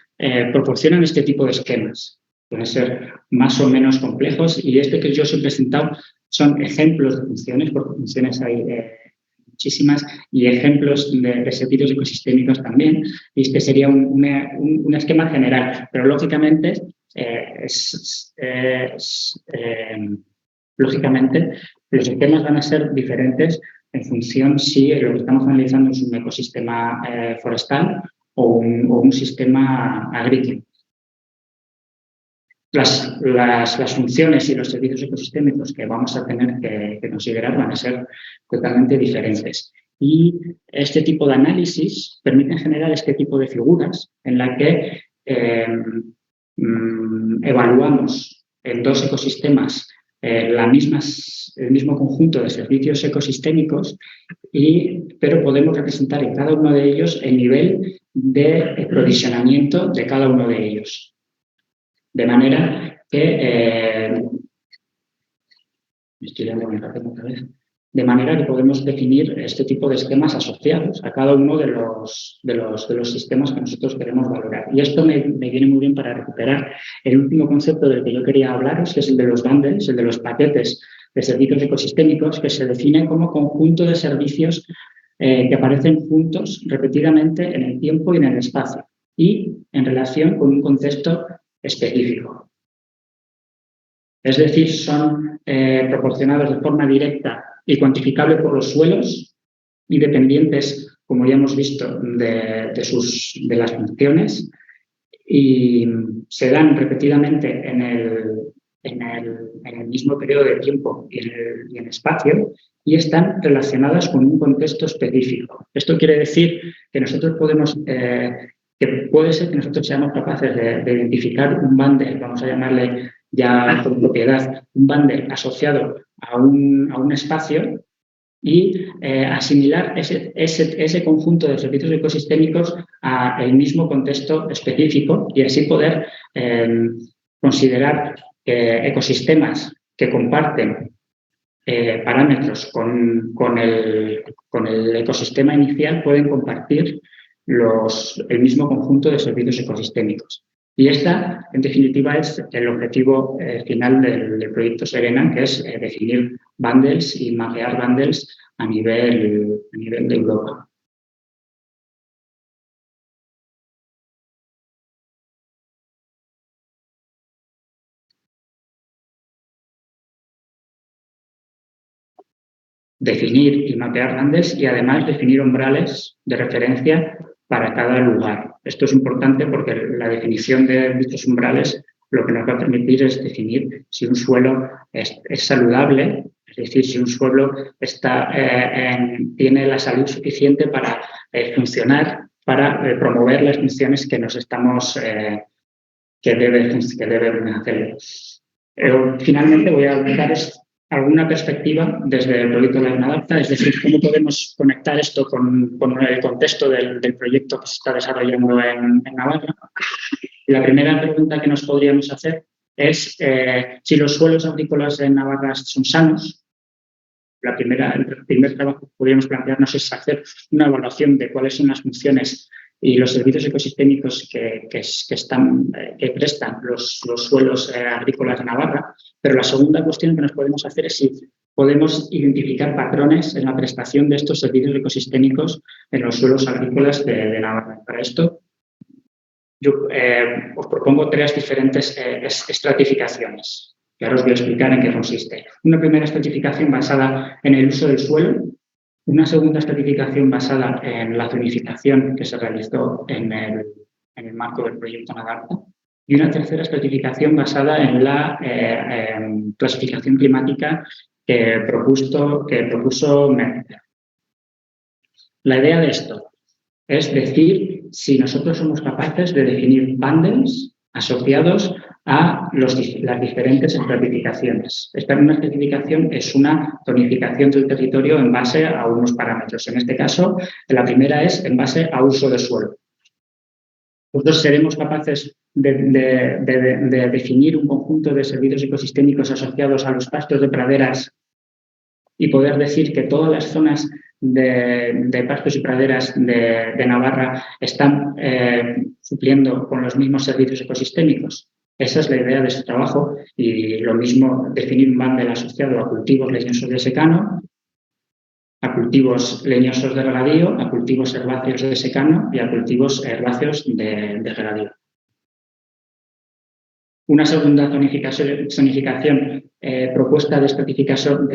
proporcionan este tipo de esquemas. Pueden ser más o menos complejos y este que yo os he presentado son ejemplos de funciones, porque funciones hay muchísimas, y ejemplos de servicios ecosistémicos también. Y este sería un esquema general, pero lógicamente, los esquemas van a ser diferentes en función si lo que estamos analizando es un ecosistema forestal o un sistema agrícola. Las funciones y los servicios ecosistémicos que vamos a tener que considerar van a ser totalmente diferentes. Y este tipo de análisis permite generar este tipo de figuras en la que evaluamos en 2 ecosistemas el mismo conjunto de servicios ecosistémicos, pero podemos representar en cada uno de ellos el nivel de provisionamiento de cada uno de ellos. De manera que podemos definir este tipo de esquemas asociados a cada uno de los sistemas que nosotros queremos valorar. Y esto me viene muy bien para recuperar el último concepto del que yo quería hablaros, que es el de los bundles, el de los paquetes de servicios ecosistémicos, que se define como conjunto de servicios que aparecen juntos repetidamente en el tiempo y en el espacio y en relación con un contexto específico. Es decir, son proporcionados de forma directa y cuantificable por los suelos y dependientes, como ya hemos visto, de las funciones, y se dan repetidamente en el mismo periodo de tiempo y en espacio, y están relacionadas con un contexto específico. Esto quiere decir que nosotros que puede ser que nosotros seamos capaces de identificar un bundle, vamos a llamarle ya por propiedad, un bundle asociado a un espacio y asimilar ese conjunto de servicios ecosistémicos al mismo contexto específico y así poder considerar ecosistemas que comparten parámetros con el ecosistema inicial pueden compartir el mismo conjunto de servicios ecosistémicos. Y esta, en definitiva, es el objetivo final del proyecto Serena, que es definir bundles y mapear bundles a nivel de Europa. Definir y mapear bundles y además definir umbrales de referencia para cada lugar. Esto es importante porque la definición de dichos umbrales lo que nos va a permitir es definir si un suelo es saludable, es decir, si un suelo tiene la salud suficiente para funcionar, para promover las funciones que deben hacer. Finalmente voy a dar alguna perspectiva desde el proyecto de Adapta, es decir, cómo podemos conectar esto con el contexto del proyecto que se está desarrollando en Navarra. La primera pregunta que nos podríamos hacer es si los suelos agrícolas en Navarra son sanos. El primer trabajo que podríamos plantearnos es hacer una evaluación de cuáles son las funciones y los servicios ecosistémicos que prestan los suelos agrícolas de Navarra. Pero la segunda cuestión que nos podemos hacer es si podemos identificar patrones en la prestación de estos servicios ecosistémicos en los suelos agrícolas de Navarra. Para esto, yo os propongo 3 diferentes estratificaciones, que ahora os voy a explicar en qué consiste. Una primera estratificación basada en el uso del suelo, una segunda estratificación basada en la zonificación que se realizó en el marco del proyecto Adapta y una tercera estratificación basada en la clasificación climática que propuso Mercer. La idea de esto es decir si nosotros somos capaces de definir bundles asociados a las diferentes estratificaciones. Una estratificación es una zonificación del territorio en base a unos parámetros. En este caso, la primera es en base a uso de suelo. Nosotros seremos capaces de definir un conjunto de servicios ecosistémicos asociados a los pastos de praderas y poder decir que todas las zonas de pastos y praderas de Navarra están supliendo con los mismos servicios ecosistémicos. Esa es la idea de este trabajo y lo mismo definir un bundle asociado a cultivos leñosos de secano, a cultivos leñosos de regadío, a cultivos herbáceos de secano y a cultivos herbáceos de regadío. Una segunda zonificación propuesta de estratificación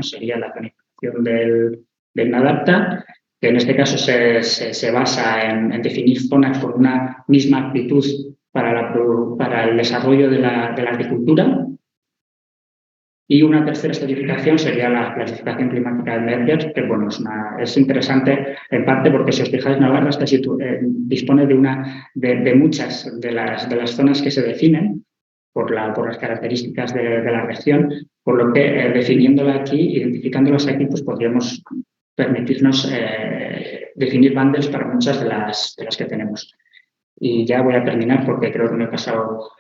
sería la zonificación del Nadapta, que en este caso se basa en definir zonas con una misma aptitud para el desarrollo de la agricultura. Y una tercera estratificación sería la clasificación climática de Mercer, que bueno, es interesante en parte porque si os fijáis, Navarra dispone de muchas de las zonas que se definen por las características de la región, por lo que definiéndola aquí, identificándolas aquí, pues podríamos permitirnos definir bundles para muchas de las que tenemos. Y ya voy a terminar porque creo que me he pasado,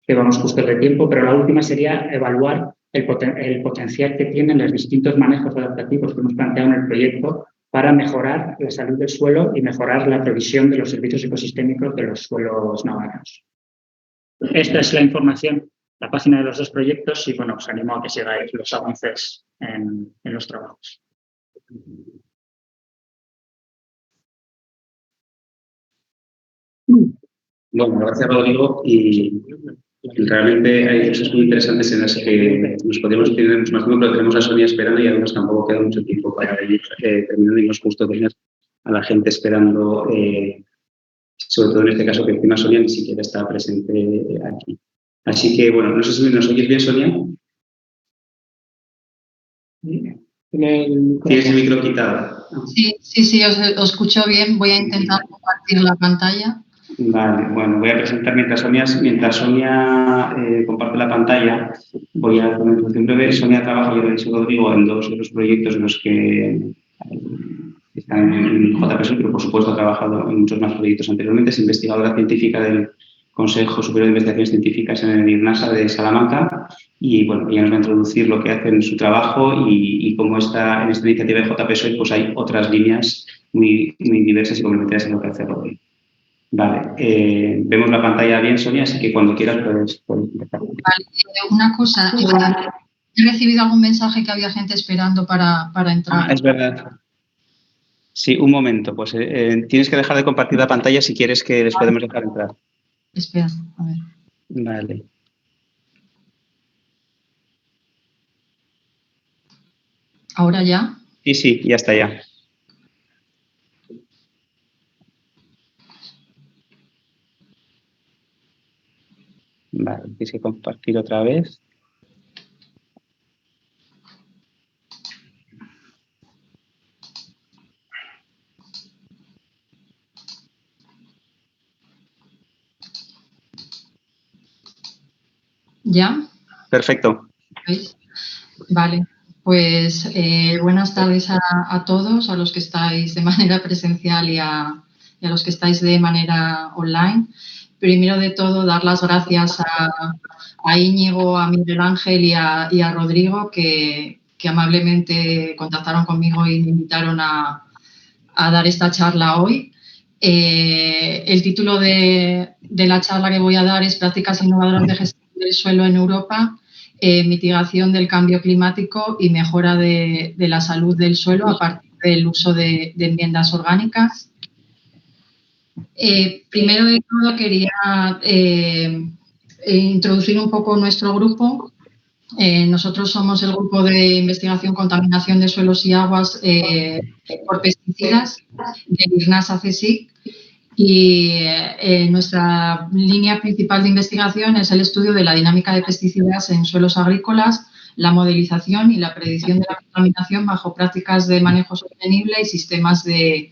que vamos justos de tiempo, pero la última sería evaluar el potencial que tienen los distintos manejos adaptativos que hemos planteado en el proyecto para mejorar la salud del suelo y mejorar la provisión de los servicios ecosistémicos de los suelos navarros. Esta es la información, la página de los dos proyectos y, bueno, os animo a que sigáis los avances en los trabajos. Bueno, gracias, Rodrigo. Y realmente hay cosas muy interesantes en las que nos podemos tener mucho más tiempo, pero tenemos a Sonia esperando y además tampoco queda mucho tiempo para ir terminando y nos justo tener a la gente esperando, sobre todo en este caso que encima Sonia ni siquiera está presente aquí. Así que, bueno, no sé si nos oyes bien, Sonia. Tienes el micro quitado. Sí, os escucho bien. Voy a intentar compartir la pantalla. Vale, bueno, voy a presentar mientras Sonia comparte la pantalla. Voy a hacer una introducción breve. Sonia trabaja, ya lo ha dicho Rodrigo, en dos de los proyectos en los que están en JPSOL, pero por supuesto ha trabajado en muchos más proyectos anteriormente. Es investigadora científica del Consejo Superior de Investigaciones Científicas en el IRNASA de Salamanca y, bueno, ella nos va a introducir lo que hace en su trabajo y cómo está en esta iniciativa de JPSOL, pues hay otras líneas muy diversas y complementarias en lo que hace Rodrigo. Vale, vemos la pantalla bien, Sonia, así que cuando quieras puedes empezar. Vale, una cosa, he recibido algún mensaje que había gente esperando para entrar. Es verdad. Sí, un momento, pues tienes que dejar de compartir la pantalla si quieres que les podemos dejar entrar. Espera, a ver. Vale. ¿Ahora ya? Sí, ya está ya. Vale, tienes que compartir otra vez. ¿Ya? Perfecto. ¿Veis? Vale, pues buenas tardes a todos, a los que estáis de manera presencial y a los que estáis de manera online. Primero de todo, dar las gracias a Íñigo, a Miguel Ángel y a Rodrigo, que amablemente contactaron conmigo y me invitaron a dar esta charla hoy. El título de la charla que voy a dar es Prácticas innovadoras de gestión del suelo en Europa, mitigación del cambio climático y mejora de la salud del suelo a partir del uso de enmiendas orgánicas. Primero de todo quería introducir un poco nuestro grupo. Nosotros somos el grupo de investigación contaminación de suelos y aguas por pesticidas del IRNASA-CSIC y nuestra línea principal de investigación es el estudio de la dinámica de pesticidas en suelos agrícolas, la modelización y la predicción de la contaminación bajo prácticas de manejo sostenible y sistemas de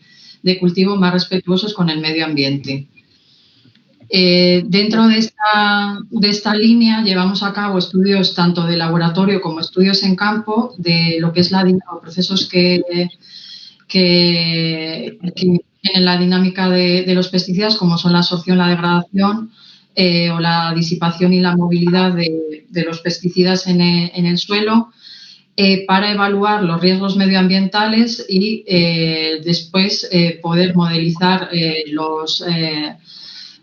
cultivo más respetuosos con el medio ambiente. Dentro de esta línea llevamos a cabo estudios tanto de laboratorio como estudios en campo de lo que es los procesos que tienen la dinámica de los pesticidas, como son la absorción, la degradación o la disipación y la movilidad de los pesticidas en el suelo, para evaluar los riesgos medioambientales y después poder modelizar los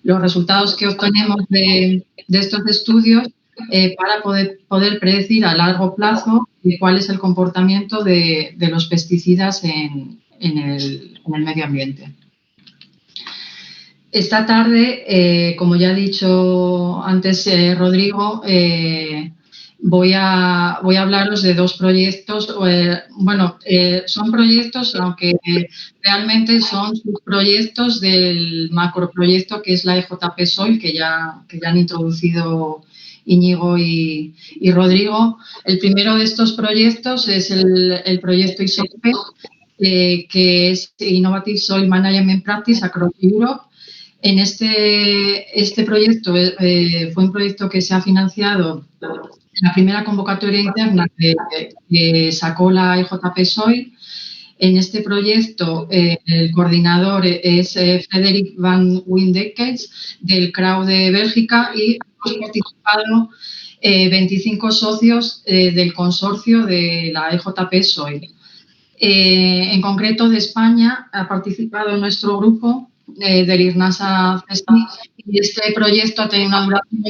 resultados que obtenemos de estos estudios para poder predecir a largo plazo cuál es el comportamiento de los pesticidas en el medio ambiente. Esta tarde, como ya ha dicho antes Rodrigo, voy a hablaros de dos proyectos. Son proyectos, aunque realmente son subproyectos del macroproyecto que es la EJPSOL, que ya han introducido Íñigo y Rodrigo. El primero de estos proyectos es el proyecto ISOPE, que es Innovative Soil Management Practice Across Europe. En este proyecto fue un proyecto que se ha financiado en la primera convocatoria interna que sacó la EJP Soil. En este proyecto el coordinador es Frederik van Windekes del CRAU de Bélgica y hemos participado 25 socios del consorcio de la EJP Soil. En concreto de España ha participado nuestro grupo del IRNASA CESNI y este proyecto ha tenido una duración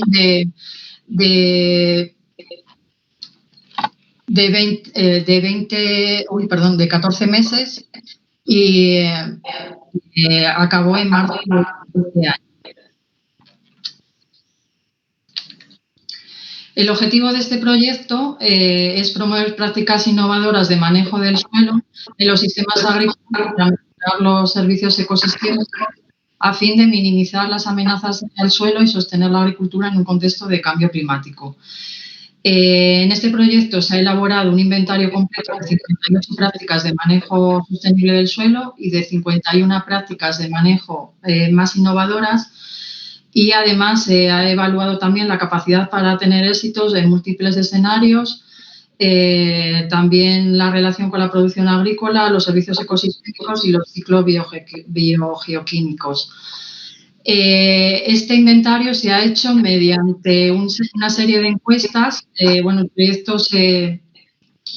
de 14 meses y acabó en marzo de este año. El objetivo de este proyecto es promover prácticas innovadoras de manejo del suelo en los sistemas agrícolas para mejorar los servicios ecosistémicos a fin de minimizar las amenazas al suelo y sostener la agricultura en un contexto de cambio climático. En este proyecto se ha elaborado un inventario completo de 58 prácticas de manejo sostenible del suelo y de 51 prácticas de manejo más innovadoras, y además se ha evaluado también la capacidad para tener éxitos en múltiples escenarios, también la relación con la producción agrícola, los servicios ecosistémicos y los ciclos biogeoquímicos. Este inventario se ha hecho mediante una serie de encuestas. El proyecto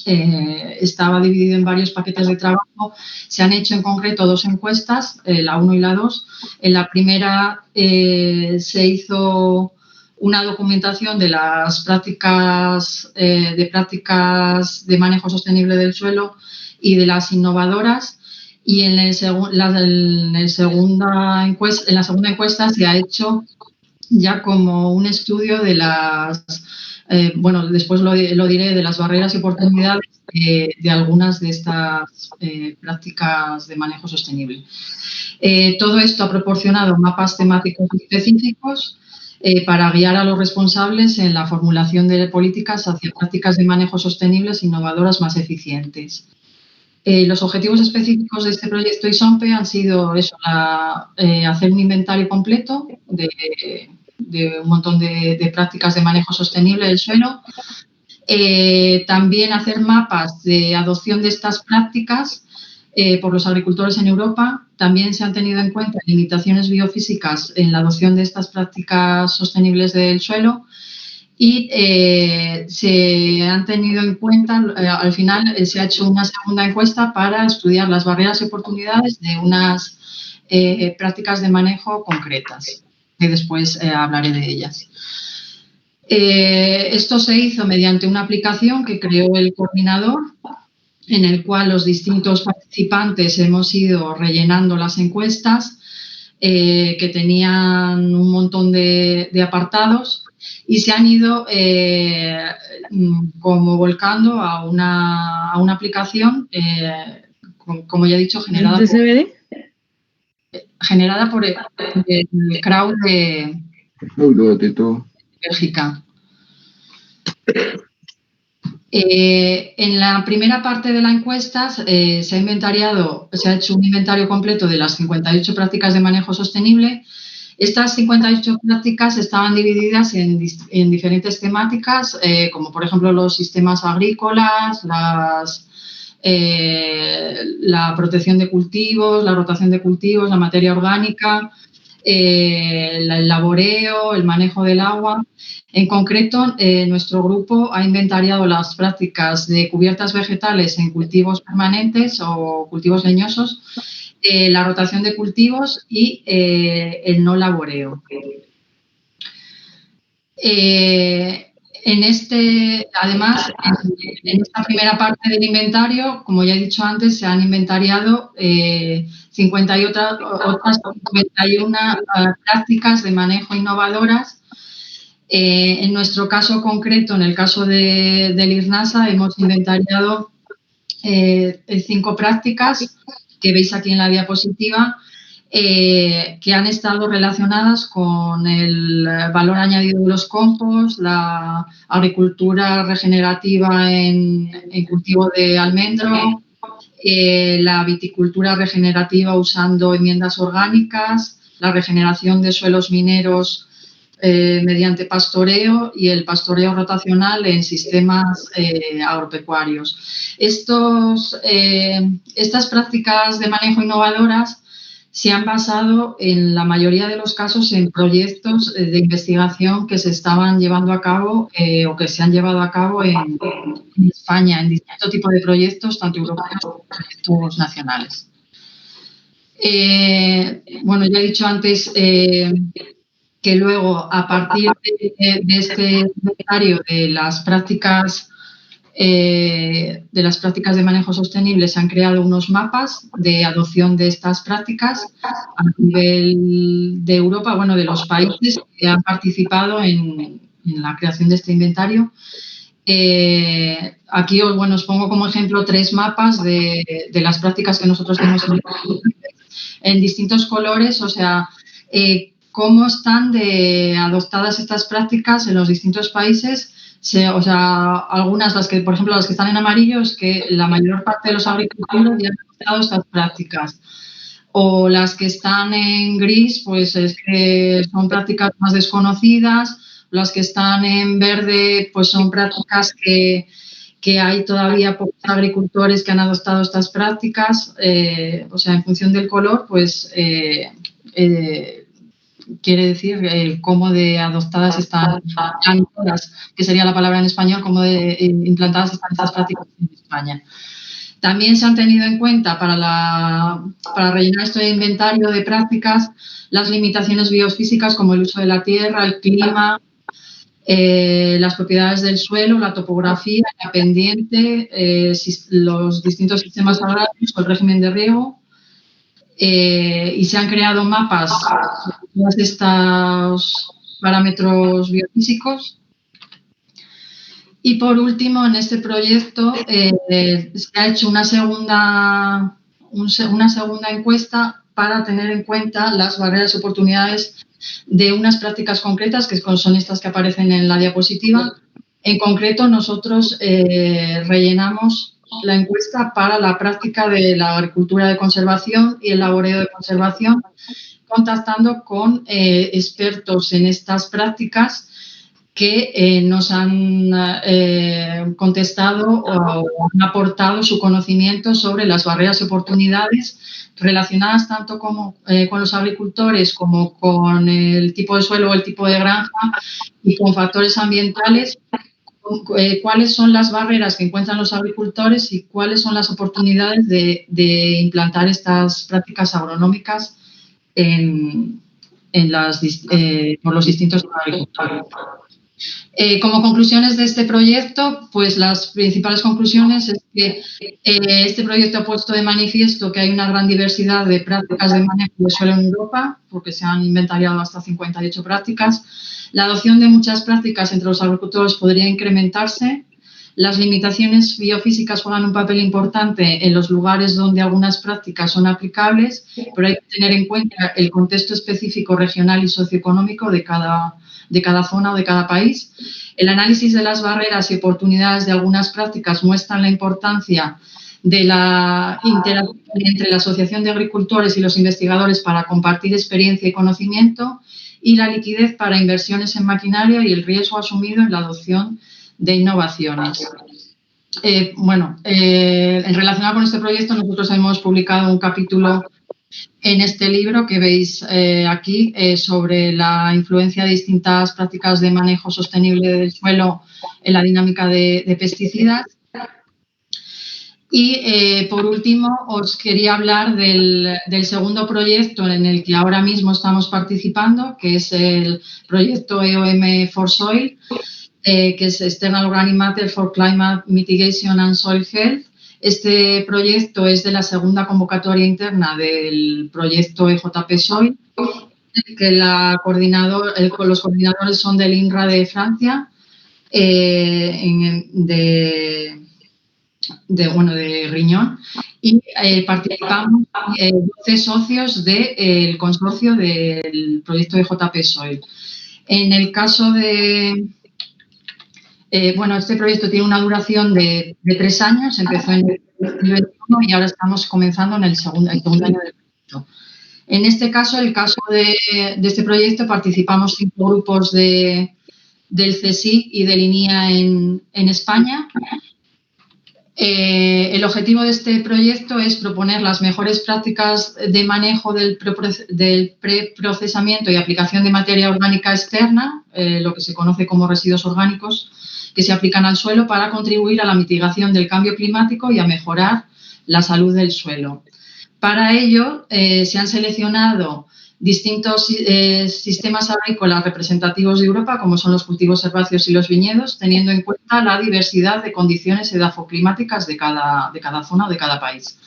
estaba dividido en varios paquetes de trabajo. Se han hecho en concreto 2 encuestas, la 1 y la 2. En la primera se hizo una documentación de las prácticas de manejo sostenible del suelo y de las innovadoras. Y en la segunda encuesta se ha hecho ya como un estudio de las, después lo diré, de las barreras y oportunidades de algunas de estas prácticas de manejo sostenible. Todo esto ha proporcionado mapas temáticos específicos para guiar a los responsables en la formulación de políticas hacia prácticas de manejo sostenibles e innovadoras más eficientes. Los objetivos específicos de este proyecto ISOMPE han sido hacer un inventario completo de un montón de prácticas de manejo sostenible del suelo, también hacer mapas de adopción de estas prácticas por los agricultores en Europa. También se han tenido en cuenta limitaciones biofísicas en la adopción de estas prácticas sostenibles del suelo. Y se han tenido en cuenta, al final se ha hecho una segunda encuesta para estudiar las barreras y oportunidades de unas prácticas de manejo concretas, que después hablaré de ellas. Esto se hizo mediante una aplicación que creó el coordinador, en el cual los distintos participantes hemos ido rellenando las encuestas, que tenían un montón de apartados, y se han ido como volcando a una aplicación, como ya he dicho, generada por el CRAU de Bélgica. En la primera parte de la encuesta se ha hecho un inventario completo de las 58 prácticas de manejo sostenible. Estas 58 prácticas estaban divididas en diferentes temáticas, como por ejemplo los sistemas agrícolas, la protección de cultivos, la rotación de cultivos, la materia orgánica, el laboreo, el manejo del agua. En concreto, nuestro grupo ha inventariado las prácticas de cubiertas vegetales en cultivos permanentes o cultivos leñosos, la rotación de cultivos y el no laboreo. Además, en esta primera parte del inventario, como ya he dicho antes, se han inventariado 51 prácticas de manejo innovadoras. En nuestro caso concreto, en el caso del IRNASA, hemos inventariado 5 prácticas que veis aquí en la diapositiva, que han estado relacionadas con el valor añadido de los compost, la agricultura regenerativa en cultivo de almendro, la viticultura regenerativa usando enmiendas orgánicas, la regeneración de suelos mineros mediante pastoreo y el pastoreo rotacional en sistemas agropecuarios. Estas prácticas de manejo innovadoras se han basado en la mayoría de los casos en proyectos de investigación que se estaban llevando a cabo o que se han llevado a cabo en España, en distintos tipos de proyectos, tanto europeos como proyectos nacionales. Bueno, ya he dicho antes que luego, a partir de este inventario de las prácticas de manejo sostenible, se han creado unos mapas de adopción de estas prácticas a nivel de Europa, bueno, de los países que han participado en la creación de este inventario. Aquí os pongo como ejemplo 3 mapas de las prácticas que nosotros tenemos en distintos colores, o sea, cómo están adoptadas estas prácticas en los distintos países. O sea, algunas, por ejemplo, las que están en amarillo, es que la mayor parte de los agricultores ya han adoptado estas prácticas. O las que están en gris, pues es que son prácticas más desconocidas. Las que están en verde, pues son prácticas que hay todavía pocos agricultores que han adoptado estas prácticas. O sea, en función del color, pues quiere decir cómo de adoptadas están, que sería la palabra en español, cómo de implantadas están estas prácticas en España. También se han tenido en cuenta para rellenar este inventario de prácticas las limitaciones biofísicas como el uso de la tierra, el clima, las propiedades del suelo, la topografía, la pendiente, los distintos sistemas agrarios, el régimen de riego. Y se han creado mapas de todos estos parámetros biofísicos. Y por último, en este proyecto se ha hecho una segunda encuesta para tener en cuenta las barreras y oportunidades de unas prácticas concretas, que son estas que aparecen en la diapositiva. En concreto, nosotros rellenamos la encuesta para la práctica de la agricultura de conservación y el laboreo de conservación, contactando con expertos en estas prácticas que nos han contestado o han aportado su conocimiento sobre las barreras y oportunidades relacionadas tanto con los agricultores como con el tipo de suelo o el tipo de granja y con factores ambientales. Cuáles son las barreras que encuentran los agricultores y cuáles son las oportunidades de implantar estas prácticas agronómicas por los distintos agricultores. Como conclusiones de este proyecto, pues las principales conclusiones es que este proyecto ha puesto de manifiesto que hay una gran diversidad de prácticas de manejo de suelo en Europa, porque se han inventariado hasta 58 prácticas. La adopción de muchas prácticas entre los agricultores podría incrementarse. Las limitaciones biofísicas juegan un papel importante en los lugares donde algunas prácticas son aplicables, pero hay que tener en cuenta el contexto específico regional y socioeconómico de cada zona o de cada país. El análisis de las barreras y oportunidades de algunas prácticas muestran la importancia de la interacción entre la Asociación de Agricultores y los investigadores para compartir experiencia y conocimiento, y la liquidez para inversiones en maquinaria y el riesgo asumido en la adopción de innovaciones. En relación con este proyecto, nosotros hemos publicado un capítulo en este libro que veis aquí sobre la influencia de distintas prácticas de manejo sostenible del suelo en la dinámica de pesticidas. Y, por último, os quería hablar del segundo proyecto en el que ahora mismo estamos participando, que es el proyecto EOM for Soil, que es External Organic Matter for Climate Mitigation and Soil Health. Este proyecto es de la segunda convocatoria interna del proyecto EJP Soil, que los coordinadores son del INRA de Francia, de Riñón, y participamos 12 socios del consorcio del proyecto EJP Soil. En el caso de... este proyecto tiene una duración de 3 años, empezó en el 2021 y ahora estamos comenzando en el segundo año del proyecto. En este caso, el caso de este proyecto, participamos 5 grupos del CSIC y del INIA en España. El objetivo de este proyecto es proponer las mejores prácticas de manejo del preprocesamiento y aplicación de materia orgánica externa, lo que se conoce como residuos orgánicos, que se aplican al suelo para contribuir a la mitigación del cambio climático y a mejorar la salud del suelo. Para ello, se han seleccionado distintos sistemas agrícolas representativos de Europa, como son los cultivos herbáceos y los viñedos, teniendo en cuenta la diversidad de condiciones edafoclimáticas de cada zona o de cada país.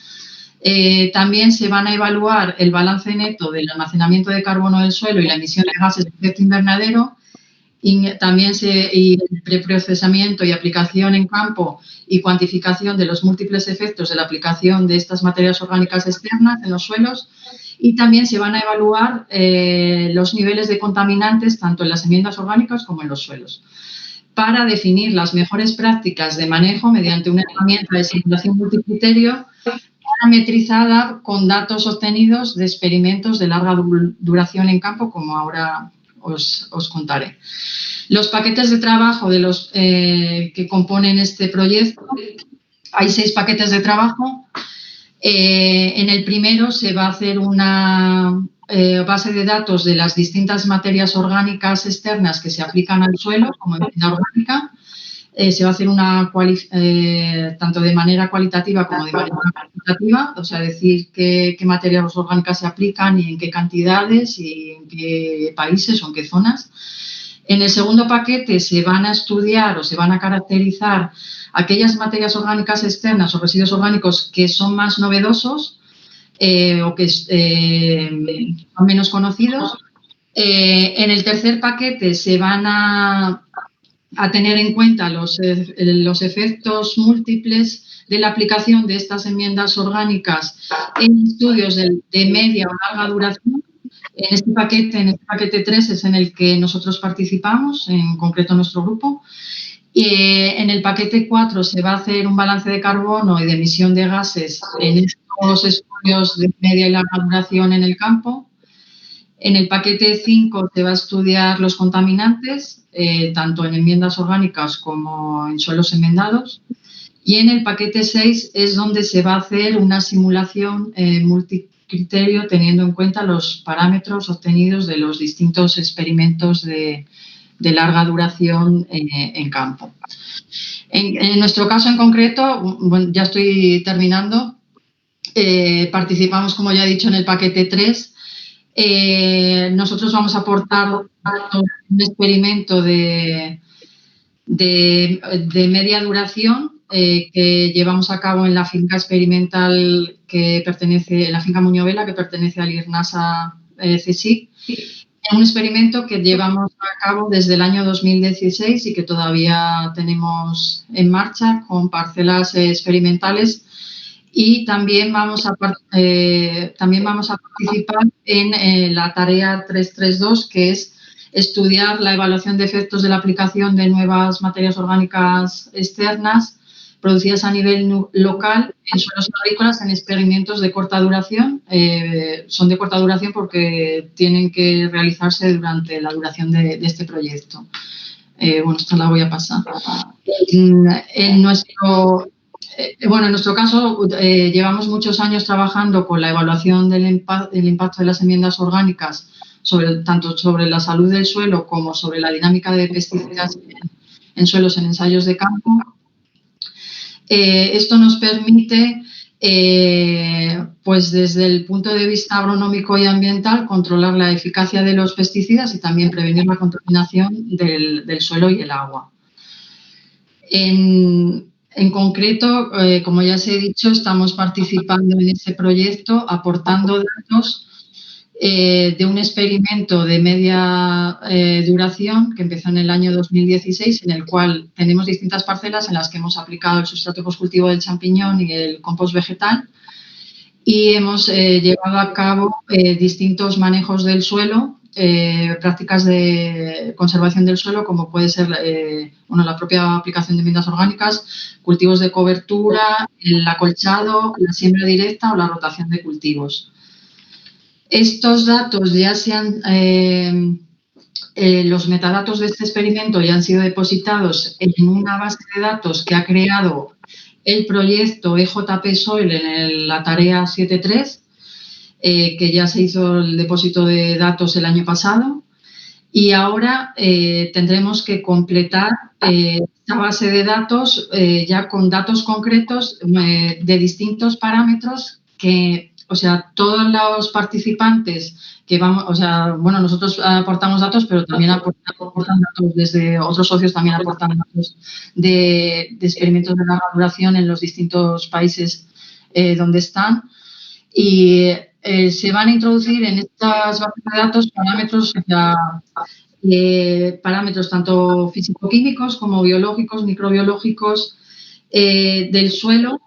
También se van a evaluar el balance neto del almacenamiento de carbono del suelo y la emisión de gases de efecto invernadero, y también el preprocesamiento y aplicación en campo y cuantificación de los múltiples efectos de la aplicación de estas materias orgánicas externas en los suelos. Y también se van a evaluar los niveles de contaminantes tanto en las enmiendas orgánicas como en los suelos, para definir las mejores prácticas de manejo mediante una herramienta de simulación multicriterio parametrizada con datos obtenidos de experimentos de larga duración en campo, como ahora os contaré. Los paquetes de trabajo de los que componen este proyecto, hay 6 paquetes de trabajo. En el primero se va a hacer una base de datos de las distintas materias orgánicas externas que se aplican al suelo como enmienda orgánica. Se va a hacer tanto de manera cualitativa como de manera cuantitativa, o sea, decir qué materias orgánicas se aplican y en qué cantidades y en qué países o en qué zonas. En el segundo paquete se van a estudiar o se van a caracterizar aquellas materias orgánicas externas o residuos orgánicos que son más novedosos o que son menos conocidos. En el tercer paquete se van a tener en cuenta los efectos múltiples de la aplicación de estas enmiendas orgánicas en estudios de media o larga duración. En este paquete 3 es en el que nosotros participamos, en concreto nuestro grupo. En el paquete 4 se va a hacer un balance de carbono y de emisión de gases en estos estudios de media y larga duración en el campo. En el paquete 5 se va a estudiar los contaminantes, tanto en enmiendas orgánicas como en suelos enmendados. Y en el paquete 6 es donde se va a hacer una simulación multicriterio teniendo en cuenta los parámetros obtenidos de los distintos experimentos de larga duración en campo. En nuestro caso en concreto, bueno, ya estoy terminando, participamos, como ya he dicho, en el paquete 3. Nosotros vamos a aportar un experimento de media duración que llevamos a cabo en la finca experimental la finca Muñovela, que pertenece al IRNASA CSIC. Un experimento que llevamos a cabo desde el año 2016 y que todavía tenemos en marcha con parcelas experimentales. Y también vamos a participar en la tarea 332, que es estudiar la evaluación de efectos de la aplicación de nuevas materias orgánicas externas producidas a nivel local en suelos agrícolas en experimentos de corta duración. Son de corta duración porque tienen que realizarse durante la duración de este proyecto. Bueno, esta la voy a pasar. En nuestro caso, llevamos muchos años trabajando con la evaluación del impacto de las enmiendas orgánicas, tanto sobre la salud del suelo como sobre la dinámica de pesticidas en suelos en ensayos de campo. Esto nos permite, pues desde el punto de vista agronómico y ambiental, controlar la eficacia de los pesticidas y también prevenir la contaminación del suelo y el agua. En concreto, como ya os he dicho, estamos participando en este proyecto aportando datos de un experimento de media duración que empezó en el año 2016, en el cual tenemos distintas parcelas en las que hemos aplicado el sustrato postcultivo del champiñón y el compost vegetal, y hemos llevado a cabo distintos manejos del suelo, prácticas de conservación del suelo, como puede ser la propia aplicación de enmiendas orgánicas, cultivos de cobertura, el acolchado, la siembra directa o la rotación de cultivos. Estos datos ya se han... los metadatos de este experimento ya han sido depositados en una base de datos que ha creado el proyecto EJP Soil en la tarea 7.3, que ya se hizo el depósito de datos el año pasado. Y ahora tendremos que completar esta base de datos ya con datos concretos de distintos parámetros que, o sea, todos los participantes que vamos, o sea, bueno, nosotros aportamos datos, pero también aportan datos desde otros socios, también aportan datos de experimentos de larga duración en los distintos países donde están. Y se van a introducir en estas bases de datos parámetros, o sea, parámetros tanto físico-químicos como biológicos, microbiológicos del suelo,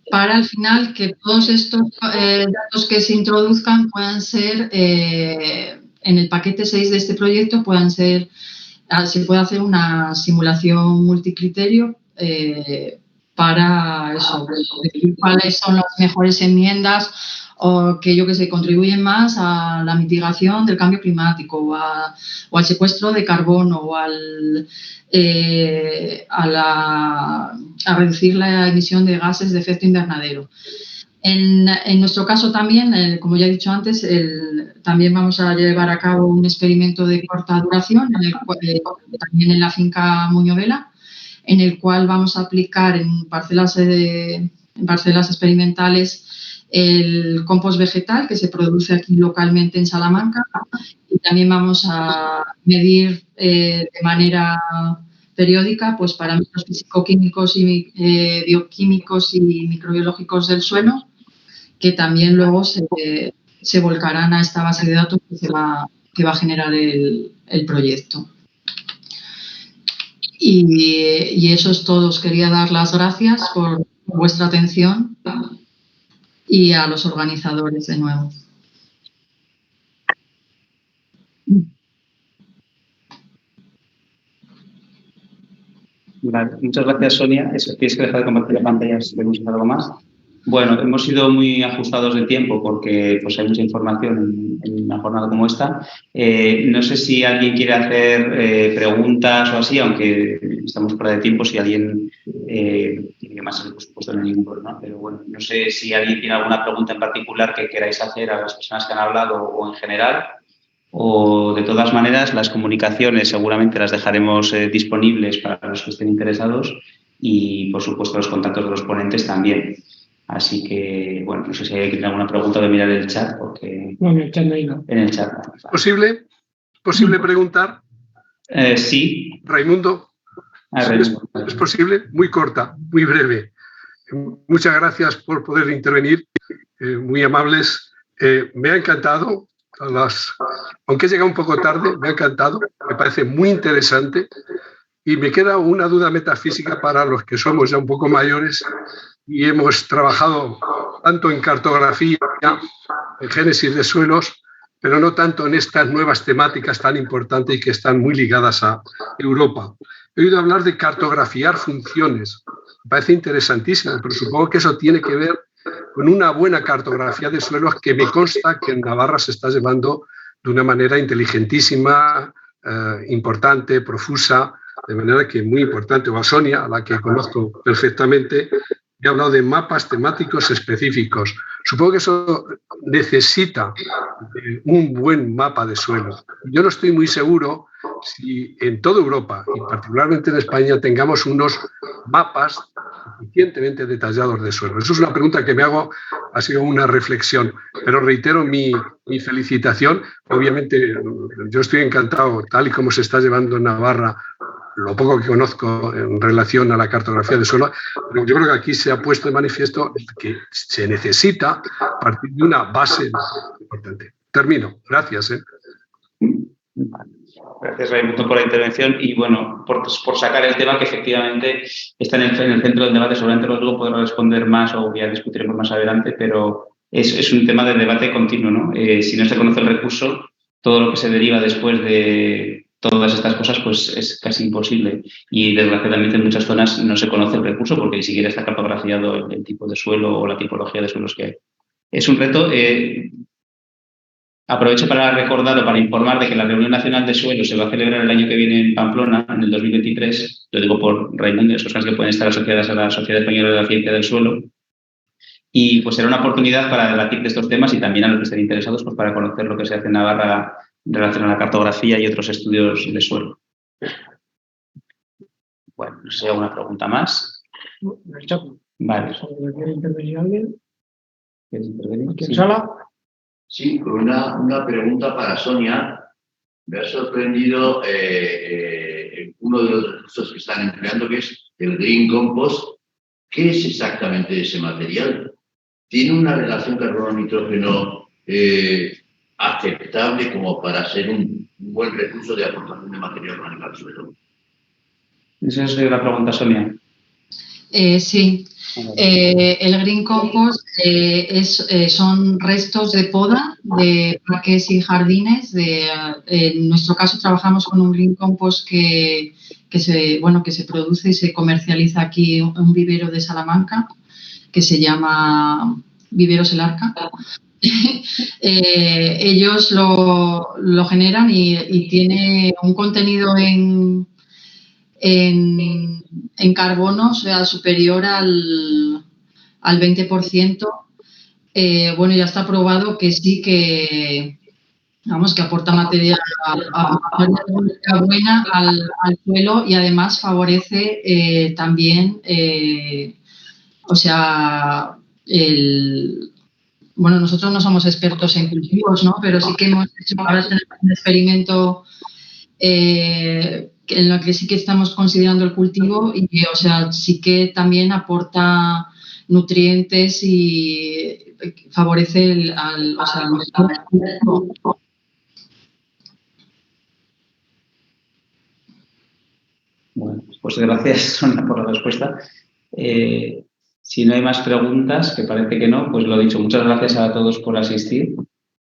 para al final que todos estos datos que se introduzcan puedan ser, en el paquete 6 de este proyecto, puedan ser, se puede hacer una simulación multicriterio para eso, cuáles son las mejores enmiendas o que, yo que sé, contribuyen más a la mitigación del cambio climático o al secuestro de carbono o a reducir la emisión de gases de efecto invernadero. En nuestro caso también, como ya he dicho antes, también vamos a llevar a cabo un experimento de corta duración, también en la finca Muñovela, en el cual vamos a aplicar en parcelas experimentales el compost vegetal que se produce aquí localmente en Salamanca, y también vamos a medir de manera periódica pues parámetros físico-químicos y bioquímicos y microbiológicos del suelo, que también luego se volcarán a esta base de datos que va a generar el proyecto. Y eso es todo. Os quería dar las gracias por vuestra atención y a los organizadores de nuevo. Vale, muchas gracias, Sonia. ¿Tienes que dejar de compartir la pantalla si queremos hacer algo más? Bueno, hemos sido muy ajustados de tiempo porque pues, hay mucha información en una jornada como esta. No sé si alguien quiere hacer preguntas o así, aunque estamos fuera de tiempo. Si alguien tiene más, por supuesto, no hay ningún problema. Pero bueno, no sé si alguien tiene alguna pregunta en particular que queráis hacer a las personas que han hablado o en general. O, de todas maneras, las comunicaciones seguramente las dejaremos disponibles para los que estén interesados y, por supuesto, los contactos de los ponentes también. Así que, bueno, no sé si hay alguna pregunta de mirar el chat, porque... No, en el chat no hay nada. En el chat. ¿Posible preguntar? Sí. Raimundo. ¿Es posible? Muy corta, muy breve. Muchas gracias por poder intervenir, muy amables. Me ha encantado, aunque he llegado un poco tarde, me ha encantado, me parece muy interesante y me queda una duda metafísica para los que somos ya un poco mayores y hemos trabajado tanto en cartografía, en génesis de suelos, pero no tanto en estas nuevas temáticas tan importantes y que están muy ligadas a Europa. He oído hablar de cartografiar funciones. Me parece interesantísimo, pero supongo que eso tiene que ver con una buena cartografía de suelos que me consta que en Navarra se está llevando de una manera inteligentísima, importante, profusa, de manera que muy importante. O a Sonia, a la que conozco perfectamente, he hablado de mapas temáticos específicos. Supongo que eso necesita un buen mapa de suelo. Yo no estoy muy seguro si en toda Europa, y particularmente en España, tengamos unos mapas suficientemente detallados de suelo. Eso es una pregunta que me hago, ha sido una reflexión, pero reitero mi felicitación. Obviamente yo estoy encantado, tal y como se está llevando en Navarra, lo poco que conozco en relación a la cartografía de suelo, pero yo creo que aquí se ha puesto de manifiesto que se necesita partir de una base importante. Termino. Gracias. Gracias, Raimundo, por la intervención y, bueno, por sacar el tema que efectivamente está en el centro del debate. Seguramente luego podrá responder más o ya discutiremos más adelante, pero es un tema de debate continuo, ¿no? Si no se conoce el recurso, todo lo que se deriva después de todas estas cosas pues es casi imposible y desgraciadamente en muchas zonas no se conoce el recurso porque ni siquiera está cartografiado el tipo de suelo o la tipología de suelos que hay. Es un reto. Aprovecho para recordar o para informar de que la Reunión Nacional de Suelo se va a celebrar el año que viene en Pamplona, en el 2023. Lo digo por Raimundo, esas cosas que pueden estar asociadas a la Sociedad Española de la Ciencia del Suelo. Y pues será una oportunidad para debatir de estos temas y también a los que estén interesados pues, para conocer lo que se hace en Navarra en relación a la cartografía y otros estudios de suelo. Bueno, no sé si hay alguna pregunta más. Vale. ¿Quiere intervenir alguien? ¿Quieres intervenir? ¿Quién sala? Sí, una pregunta para Sonia. Me ha sorprendido uno de los recursos que están empleando, que es el Green Compost. ¿Qué es exactamente ese material? ¿Tiene una relación carbono-nitrógeno aceptable como para ser un buen recurso de aportación de material orgánico al suelo? Esa es la pregunta, Sonia. Sí. El Green Compost son restos de poda de parques y jardines. En nuestro caso trabajamos con un Green Compost que se produce y se comercializa aquí en un vivero de Salamanca que se llama Viveros El Arca. Ellos lo generan y tiene un contenido en carbono, o sea, superior al 20%. Ya está probado que sí que aporta materia buena al suelo y además favorece también, nosotros no somos expertos en cultivos, ¿no? Pero sí que hemos hecho un experimento en lo que sí que estamos considerando el cultivo y, sí que también aporta nutrientes y favorece Bueno, pues gracias, Sonia, por la respuesta. Si no hay más preguntas, que parece que no, pues lo dicho, muchas gracias a todos por asistir,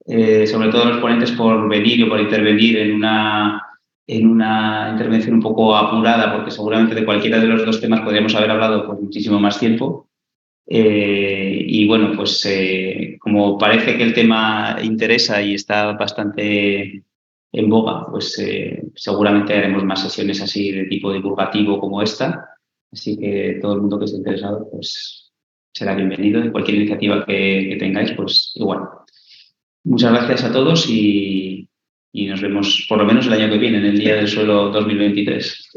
sobre todo a los ponentes por venir o por intervenir en una intervención un poco apurada, porque seguramente de cualquiera de los dos temas podríamos haber hablado por muchísimo más tiempo. Como parece que el tema interesa y está bastante en boga, pues seguramente haremos más sesiones así de tipo divulgativo como esta. Así que todo el mundo que esté interesado pues será bienvenido. En cualquier iniciativa que tengáis, pues igual. Muchas gracias a todos y nos vemos por lo menos el año que viene, en el Día del Suelo 2023.